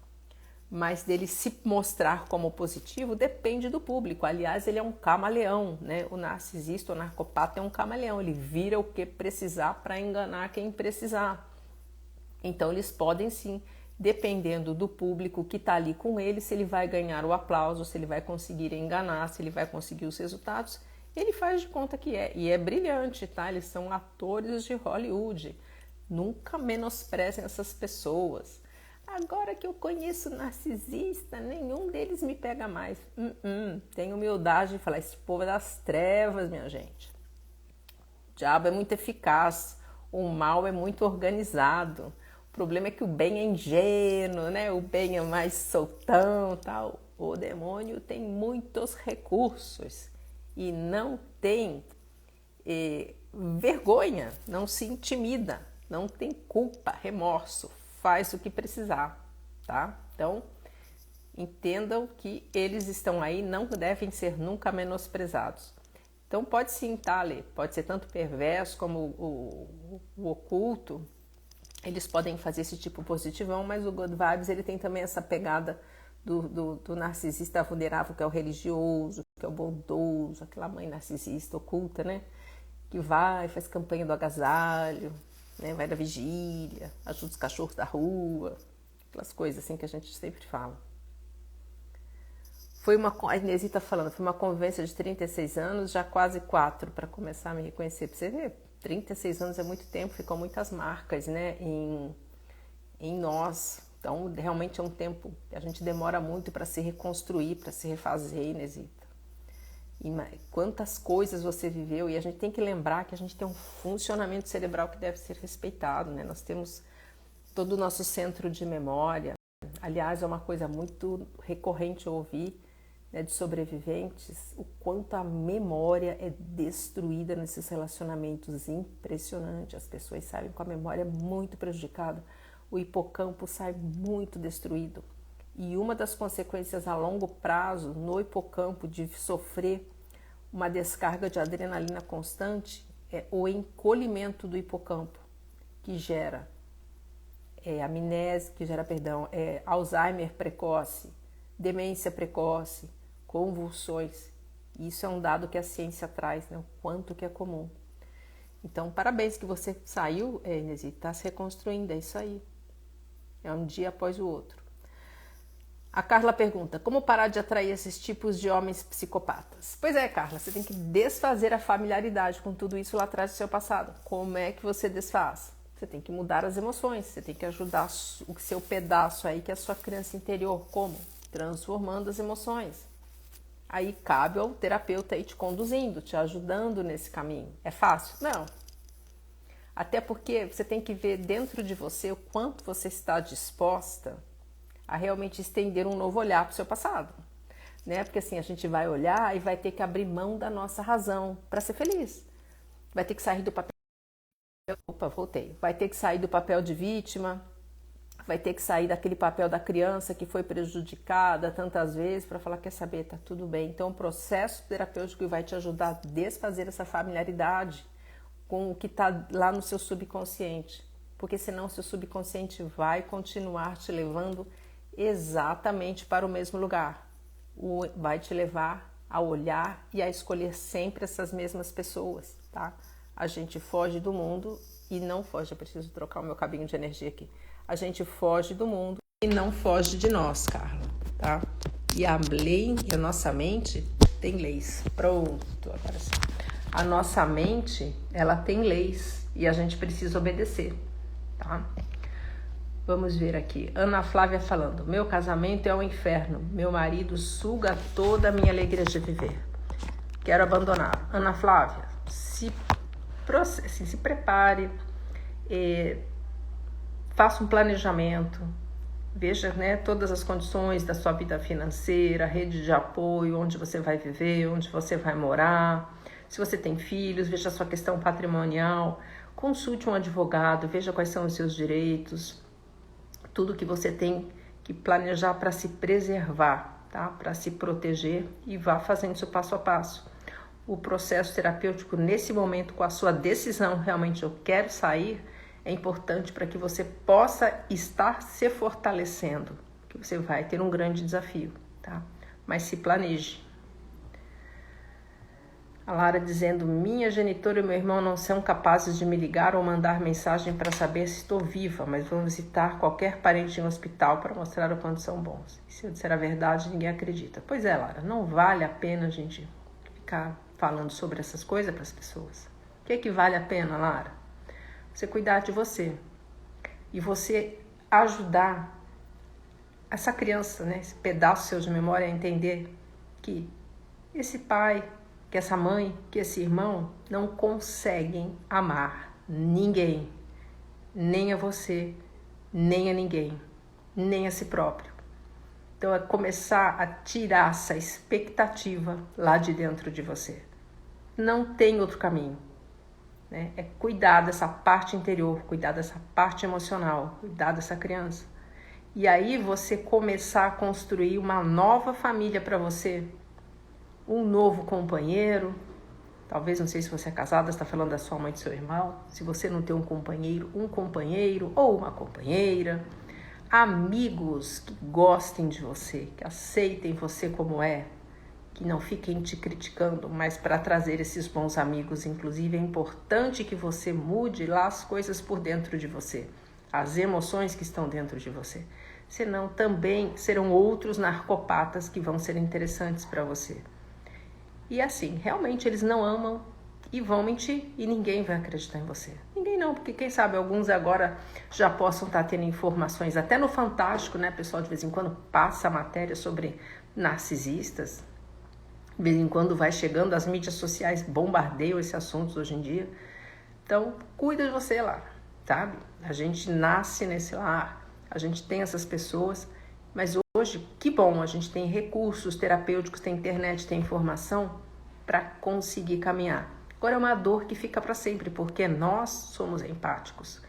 Mas dele se mostrar como positivo depende do público. Aliás, ele é um camaleão, né? O narcisista, o narcopata é um camaleão. Ele vira o que precisar para enganar quem precisar. Então, eles podem sim, dependendo do público que está ali com ele, se ele vai ganhar o aplauso, se ele vai conseguir enganar, se ele vai conseguir os resultados, ele faz de conta que é. E é brilhante, tá? Eles são atores de Hollywood. Nunca menosprezem essas pessoas. Agora que eu conheço narcisista, nenhum deles me pega mais. Tenho humildade de falar, esse povo é das trevas, minha gente. O diabo é muito eficaz, o mal é muito organizado. O problema é que o bem é ingênuo, né? O bem é mais soltão, tal. O demônio tem muitos recursos e não tem vergonha, não se intimida, não tem culpa, remorso, faz o que precisar, tá? Então, entendam que eles estão aí, não devem ser nunca menosprezados. Então, pode sim, tá, Lê? Pode ser tanto perverso como o oculto. Eles podem fazer esse tipo positivão, mas o good vibes, ele tem também essa pegada do narcisista vulnerável, que é o religioso, que é o bondoso, aquela mãe narcisista oculta, né? Que vai, faz campanha do agasalho, né? Vai da vigília, ajuda os cachorros da rua, aquelas coisas assim que a gente sempre fala. A Inês está falando, foi uma convivência de 36 anos, já quase 4 para começar a me reconhecer. Pra você ver, 36 anos é muito tempo, ficam muitas marcas, né, em nós. Então, realmente é um tempo que a gente demora muito para se reconstruir, para se refazer, Inesita. E quantas coisas você viveu, e a gente tem que lembrar que a gente tem um funcionamento cerebral que deve ser respeitado, né? Nós temos todo o nosso centro de memória. Aliás, é uma coisa muito recorrente ouvir, né, de sobreviventes, o quanto a memória é destruída nesses relacionamentos. Impressionante. As pessoas saem com a memória muito prejudicada. O hipocampo sai muito destruído. E uma das consequências a longo prazo no hipocampo de sofrer uma descarga de adrenalina constante é o encolhimento do hipocampo, que gera amnésia, Alzheimer precoce, demência precoce, convulsões. Isso é um dado que a ciência traz, né? O quanto que é comum. Então, parabéns que você saiu, Inês, está se reconstruindo, é isso aí. É um dia após o outro. A Carla pergunta, como parar de atrair esses tipos de homens psicopatas? Pois é, Carla, você tem que desfazer a familiaridade com tudo isso lá atrás do seu passado. Como é que você desfaz? Você tem que mudar as emoções, você tem que ajudar o seu pedaço aí, que é a sua criança interior. Como? Transformando as emoções. Aí cabe ao terapeuta aí te conduzindo, te ajudando nesse caminho. É fácil? Não. Até porque você tem que ver dentro de você o quanto você está disposta a realmente estender um novo olhar para o seu passado, né? Porque assim, a gente vai olhar e vai ter que abrir mão da nossa razão para ser feliz. Vai ter que sair do papel... Vai ter que sair do papel de vítima, vai ter que sair daquele papel da criança que foi prejudicada tantas vezes para falar, quer saber, tá tudo bem. Então, o processo terapêutico vai te ajudar a desfazer essa familiaridade com o que está lá no seu subconsciente, porque senão o seu subconsciente vai continuar te levando exatamente para o mesmo lugar. Vai te levar a olhar e a escolher sempre essas mesmas pessoas, tá? A gente foge do mundo e não foge. Eu preciso trocar o meu cabinho de energia aqui. A gente foge do mundo e não foge de nós, Carla, tá? E a lei, e a nossa mente tem leis. Pronto, agora sim. A nossa mente, ela tem leis e a gente precisa obedecer, tá? Vamos ver aqui. Ana Flávia falando. Meu casamento é um inferno. Meu marido suga toda a minha alegria de viver. Quero abandonar. Ana Flávia, se prepare, faça um planejamento, veja, né, todas as condições da sua vida financeira, rede de apoio, onde você vai viver, onde você vai morar. Se você tem filhos, veja a sua questão patrimonial, consulte um advogado, veja quais são os seus direitos. tudo que você tem que planejar para se preservar, tá? Para se proteger, e vá fazendo isso passo a passo. O processo terapêutico nesse momento, com a sua decisão, realmente eu quero sair, é importante para que você possa estar se fortalecendo, que você vai ter um grande desafio, tá? Mas se planeje. A Lara dizendo: minha genitora e meu irmão não são capazes de me ligar ou mandar mensagem para saber se estou viva, mas vão visitar qualquer parente em hospital para mostrar o quanto são bons. E se eu disser a verdade, ninguém acredita. Pois é, Lara, não vale a pena a gente ficar falando sobre essas coisas para as pessoas. O que é que vale a pena, Lara? Você cuidar de você e você ajudar essa criança, né, esse pedaço seu de memória, a entender que esse pai, que essa mãe, que esse irmão não conseguem amar ninguém, nem a você, nem a ninguém, nem a si próprio. Então é começar a tirar essa expectativa lá de dentro de você. Não tem outro caminho, né? É cuidar dessa parte interior, cuidar dessa parte emocional, cuidar dessa criança. E aí você começar a construir uma nova família para você, um novo companheiro. Talvez, não sei se você é casada, está falando da sua mãe e do seu irmão. Se você não tem um companheiro ou uma companheira. Amigos que gostem de você, que aceitem você como é, que não fiquem te criticando, mas para trazer esses bons amigos. Inclusive, é importante que você mude lá as coisas por dentro de você, as emoções que estão dentro de você. Senão também serão outros narcopatas que vão ser interessantes para você. E assim, realmente eles não amam e vão mentir e ninguém vai acreditar em você. Ninguém não, porque quem sabe alguns agora já possam estar tendo informações, até no Fantástico, né, pessoal, de vez em quando passa a matéria sobre narcisistas. De vez em quando vai chegando, as mídias sociais bombardeiam esse assunto hoje em dia. Então, cuida de você lá, sabe? A gente nasce nesse lar, a gente tem essas pessoas, mas hoje, que bom, a gente tem recursos terapêuticos, tem internet, tem informação para conseguir caminhar. Agora é uma dor que fica para sempre, porque nós somos empáticos.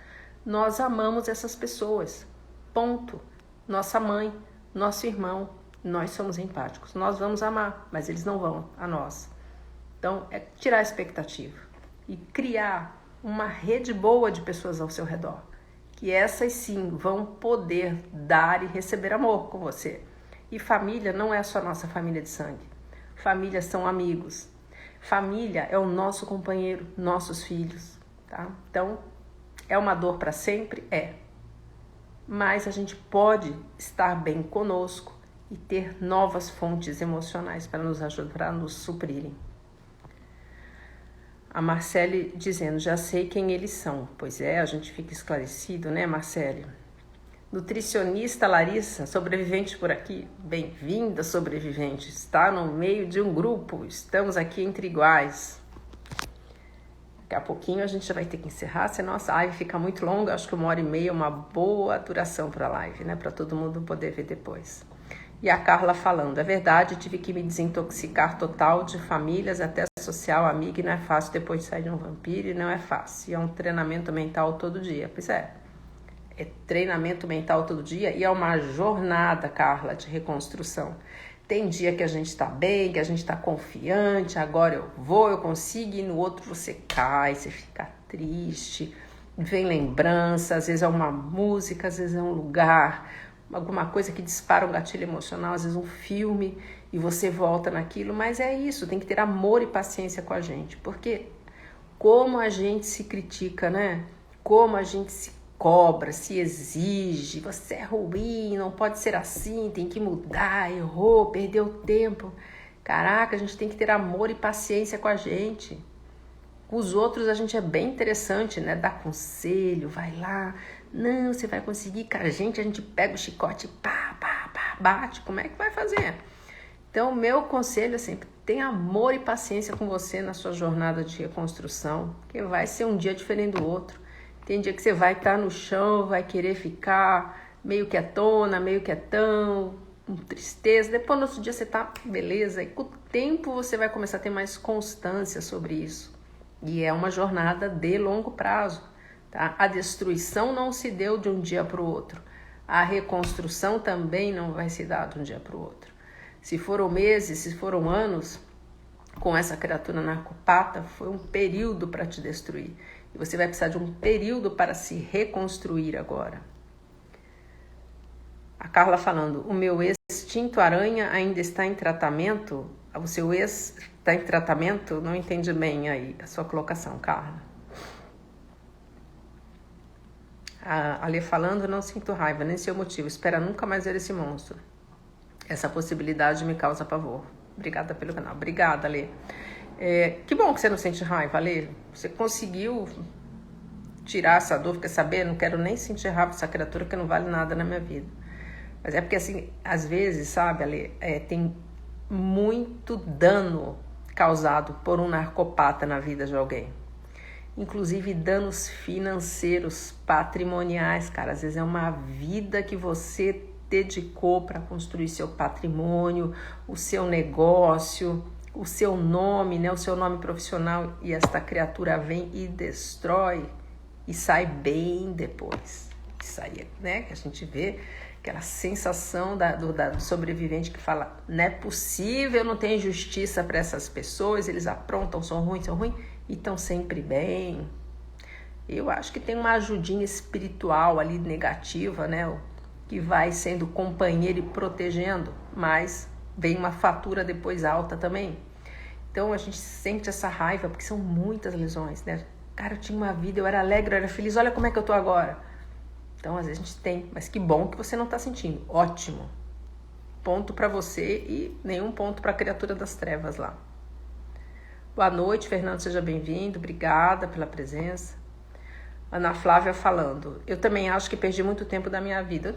Nós amamos essas pessoas, ponto. Nossa mãe, nosso irmão, nós somos empáticos. Nós vamos amar, mas eles não vão a nós. Então, é tirar a expectativa e criar uma rede boa de pessoas ao seu redor, que essas sim vão poder dar e receber amor com você. E família não é só nossa família de sangue. Família são amigos. Família é o nosso companheiro, nossos filhos, tá? Então, é uma dor para sempre? É. Mas a gente pode estar bem conosco e ter novas fontes emocionais para nos ajudar, para nos suprirem. A Marcele dizendo: já sei quem eles são. Pois é, a gente fica esclarecido, né, Marcele? Nutricionista Larissa, sobrevivente por aqui. Bem-vinda, sobrevivente. Está no meio de um grupo. Estamos aqui entre iguais. Daqui a pouquinho a gente já vai ter que encerrar, senão a live fica muito longa. Acho que 1h30 é uma boa duração para a live, né? Para todo mundo poder ver depois. E a Carla falando: é verdade, tive que me desintoxicar total de famílias, até social, amiga, e não é fácil depois de sair de um vampiro, e não é fácil. E é um treinamento mental todo dia. Pois é treinamento mental todo dia e é uma jornada, Carla, de reconstrução. Tem dia que a gente tá bem, que a gente tá confiante, agora eu consigo, e no outro você cai, você fica triste, vem lembrança, às vezes é uma música, às vezes é um lugar, alguma coisa que dispara um gatilho emocional, às vezes um filme, e você volta naquilo, mas é isso, tem que ter amor e paciência com a gente, porque como a gente se critica, né? Como a gente se cobra, se exige, você é ruim, não pode ser assim, tem que mudar, errou, perdeu tempo. Caraca, a gente tem que ter amor e paciência com a gente. Com os outros a gente é bem interessante, né? Dá conselho, vai lá, não, você vai conseguir. Com a gente pega o chicote e pá, bate, como é que vai fazer? Então, o meu conselho é sempre: tenha amor e paciência com você na sua jornada de reconstrução, que vai ser um dia diferente do outro. Tem dia que você vai estar no chão, vai querer ficar meio quietona, meio quietão, com tristeza. Depois, no outro dia, você tá beleza. E com o tempo, você vai começar a ter mais constância sobre isso. E é uma jornada de longo prazo, tá? A destruição não se deu de um dia para o outro. A reconstrução também não vai se dar de um dia para o outro. Se foram meses, se foram anos, com essa criatura narcopata, foi um período para te destruir. E você vai precisar de um período para se reconstruir agora. A Carla falando, o meu extinto aranha ainda está em tratamento? O seu ex está em tratamento? Não entendi bem aí a sua colocação, Carla. A Alê falando, não sinto raiva, nem seu motivo. Espera nunca mais ver esse monstro. Essa possibilidade me causa pavor. Obrigada pelo canal. Obrigada, Alê. Que bom que você não sente raiva, Alê. Você conseguiu tirar essa dor, quer saber? Não quero nem sentir raiva dessa criatura que não vale nada na minha vida. Mas é porque, assim, às vezes, sabe, Alê, tem muito dano causado por um narcopata na vida de alguém. Inclusive danos financeiros, patrimoniais, cara. Às vezes é uma vida que você dedicou para construir seu patrimônio, o seu negócio, o seu nome, né, o seu nome profissional, e esta criatura vem e destrói e sai bem depois. Isso aí, né, que a gente vê aquela sensação do sobrevivente que fala, não é possível, não tem justiça para essas pessoas, eles aprontam, são ruins e estão sempre bem. Eu acho que tem uma ajudinha espiritual ali negativa, né, que vai sendo companheiro e protegendo, mas vem uma fatura depois alta também. Então a gente sente essa raiva, porque são muitas lesões, né? Cara, eu tinha uma vida, eu era alegre, eu era feliz, olha como é que eu tô agora. Então às vezes a gente tem, mas que bom que você não tá sentindo, ótimo. Ponto pra você e nenhum ponto pra criatura das trevas lá. Boa noite, Fernando, seja bem-vindo, obrigada pela presença. Ana Flávia falando, eu também acho que perdi muito tempo da minha vida.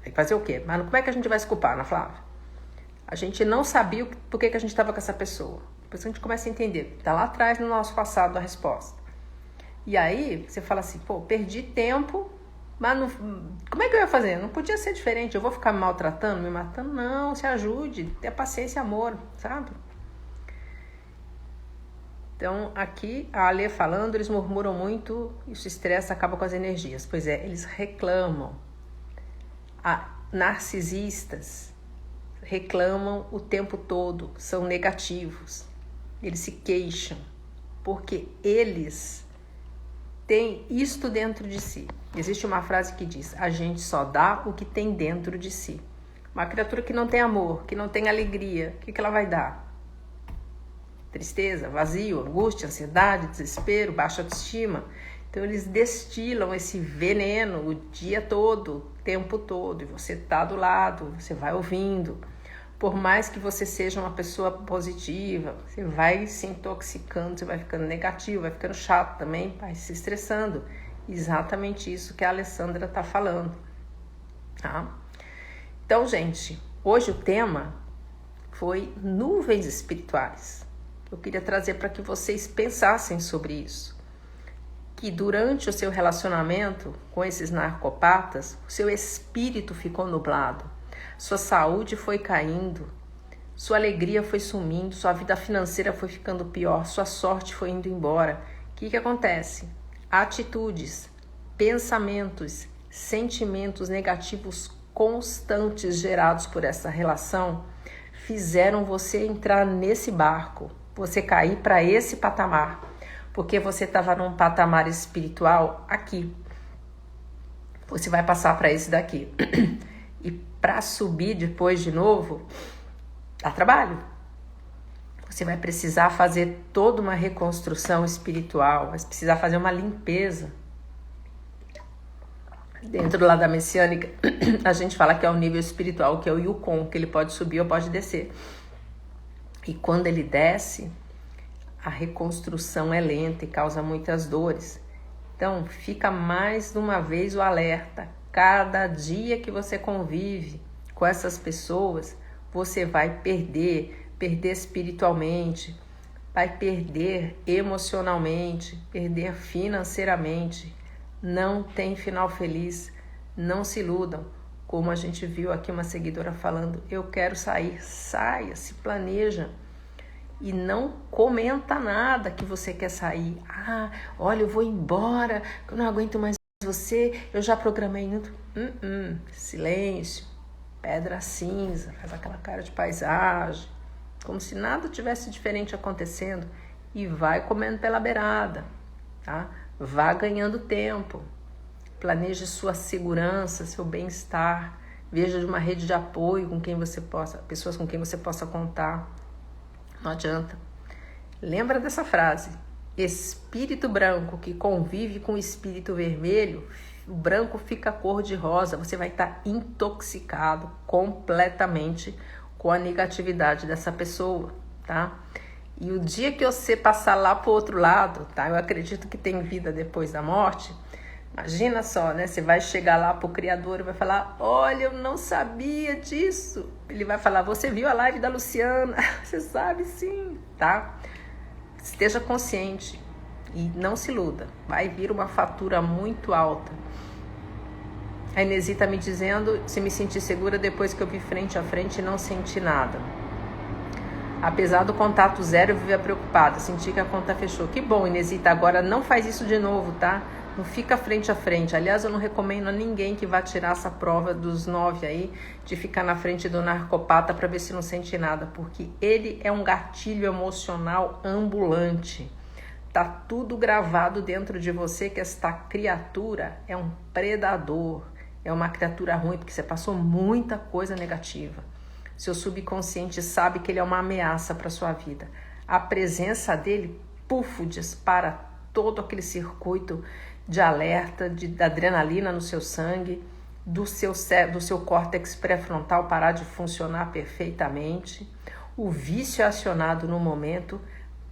Vai fazer o quê? Mas como é que a gente vai se culpar, Ana Flávia? A gente não sabia por que a gente estava com essa pessoa. Depois a gente começa a entender. Está lá atrás no nosso passado a resposta. E aí você fala assim, pô, perdi tempo, mas não, como é que eu ia fazer? Não podia ser diferente. Eu vou ficar me maltratando, me matando? Não, se ajude, tenha paciência e amor, sabe? Então, aqui, a Alê falando, eles murmuram muito, isso estressa, acaba com as energias. Pois é, eles reclamam. Narcisistas reclamam o tempo todo, são negativos. Eles se queixam, porque eles têm isto dentro de si. Existe uma frase que diz, a gente só dá o que tem dentro de si. Uma criatura que não tem amor, que não tem alegria, o que ela vai dar? Tristeza, vazio, angústia, ansiedade, desespero, baixa autoestima. Então eles destilam esse veneno o dia todo, o tempo todo, e você tá do lado, você vai ouvindo. Por mais que você seja uma pessoa positiva, você vai se intoxicando, você vai ficando negativo, vai ficando chato também, vai se estressando. Exatamente isso que a Alessandra tá falando. Tá? Então, gente, hoje o tema foi nuvens espirituais. Eu queria trazer para que vocês pensassem sobre isso. Que durante o seu relacionamento com esses narcopatas, o seu espírito ficou nublado, sua saúde foi caindo, sua alegria foi sumindo, sua vida financeira foi ficando pior, sua sorte foi indo embora. O que acontece? Atitudes, pensamentos, sentimentos negativos constantes gerados por essa relação fizeram você entrar nesse barco, você cair para esse patamar, porque você estava num patamar espiritual aqui. Você vai passar para esse daqui. E para subir depois de novo, dá trabalho. Você vai precisar fazer toda uma reconstrução espiritual, vai precisar fazer uma limpeza. Dentro lá da messiânica, a gente fala que é o nível espiritual, que é o Yukon, que ele pode subir ou pode descer. E quando ele desce, a reconstrução é lenta e causa muitas dores. Então, fica mais uma vez o alerta. Cada dia que você convive com essas pessoas, você vai perder espiritualmente, vai perder emocionalmente, perder financeiramente. Não tem final feliz, não se iludam. Como a gente viu aqui uma seguidora falando, eu quero sair, saia, se planeja. E não comenta nada que você quer sair. Ah, olha, eu vou embora, eu não aguento mais você, eu já programei. Silêncio, pedra cinza, faz aquela cara de paisagem, como se nada tivesse diferente acontecendo e vai comendo pela beirada, tá? Vá ganhando tempo, planeje sua segurança, seu bem-estar, veja de uma rede de apoio com quem você possa, pessoas com quem você possa contar. Não adianta. Lembra dessa frase: espírito branco que convive com espírito vermelho, o branco fica cor de rosa, você vai estar intoxicado completamente com a negatividade dessa pessoa, tá? E o dia que você passar lá pro outro lado, tá? Eu acredito que tem vida depois da morte. Imagina só, né? Você vai chegar lá pro Criador e vai falar: olha, eu não sabia disso. Ele vai falar: você viu a live da Luciana? Você sabe sim, tá? Esteja consciente e não se iluda. Vai vir uma fatura muito alta. A Inesi tá me dizendo se me senti segura depois que eu vi frente a frente e não senti nada. Apesar do contato zero, eu vivia preocupada. Senti que a conta fechou. Que bom, Inesita. Agora não faz isso de novo, tá? Não fica frente a frente. Aliás, eu não recomendo a ninguém que vá tirar essa prova dos 9 aí, de ficar na frente do narcopata para ver se não sente nada. Porque ele é um gatilho emocional ambulante. Tá tudo gravado dentro de você que esta criatura é um predador. É uma criatura ruim porque você passou muita coisa negativa. Seu subconsciente sabe que ele é uma ameaça para sua vida. A presença dele, dispara todo aquele circuito de alerta, da adrenalina no seu sangue, do seu córtex pré-frontal parar de funcionar perfeitamente. O vício é acionado no momento,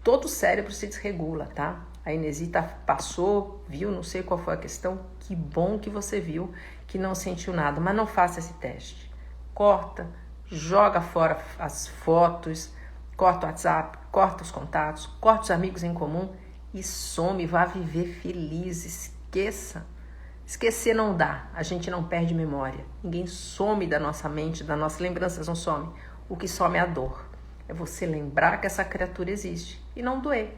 todo o cérebro se desregula, tá? A Inesita passou, viu, não sei qual foi a questão. Que bom que você viu, que não sentiu nada, mas não faça esse teste. Corta, joga fora as fotos, corta o WhatsApp, corta os contatos, corta os amigos em comum e some, vá viver feliz, esqueça. Esquecer não dá, a gente não perde memória. Ninguém some da nossa mente, das nossas lembranças não some. O que some é a dor. É você lembrar que essa criatura existe e não doer.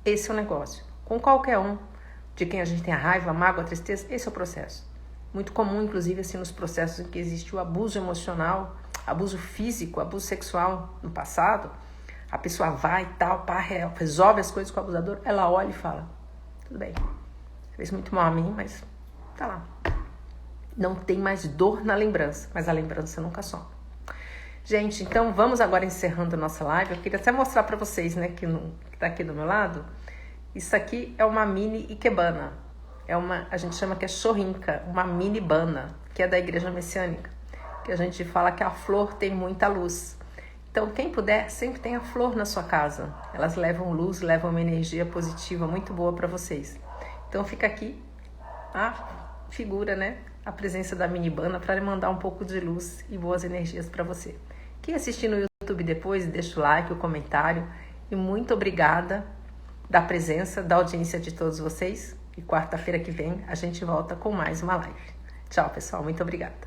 Esse é o negócio. Com qualquer um de quem a gente tem a raiva, a mágoa, a tristeza, esse é o processo. Muito comum, inclusive, assim, nos processos em que existe o abuso emocional, abuso físico, abuso sexual no passado, a pessoa vai e tal, resolve as coisas com o abusador, ela olha e fala: tudo bem, fez muito mal a mim, mas tá lá. Não tem mais dor na lembrança, mas a lembrança nunca some. Gente, então vamos agora encerrando a nossa live. Eu queria até mostrar para vocês, né, que tá aqui do meu lado. Isso aqui é uma mini ikebana. A gente chama que é shorinka, uma mini bana, que é da Igreja Messiânica, que a gente fala que a flor tem muita luz. Então, quem puder, sempre tenha flor na sua casa. Elas levam luz, levam uma energia positiva muito boa para vocês. Então, fica aqui a figura, né? A presença da mini bana para mandar um pouco de luz e boas energias para você. Quem assistir no YouTube depois, deixa o like, o comentário. E muito obrigada da presença, da audiência de todos vocês. E quarta-feira que vem a gente volta com mais uma live. Tchau, pessoal. Muito obrigada.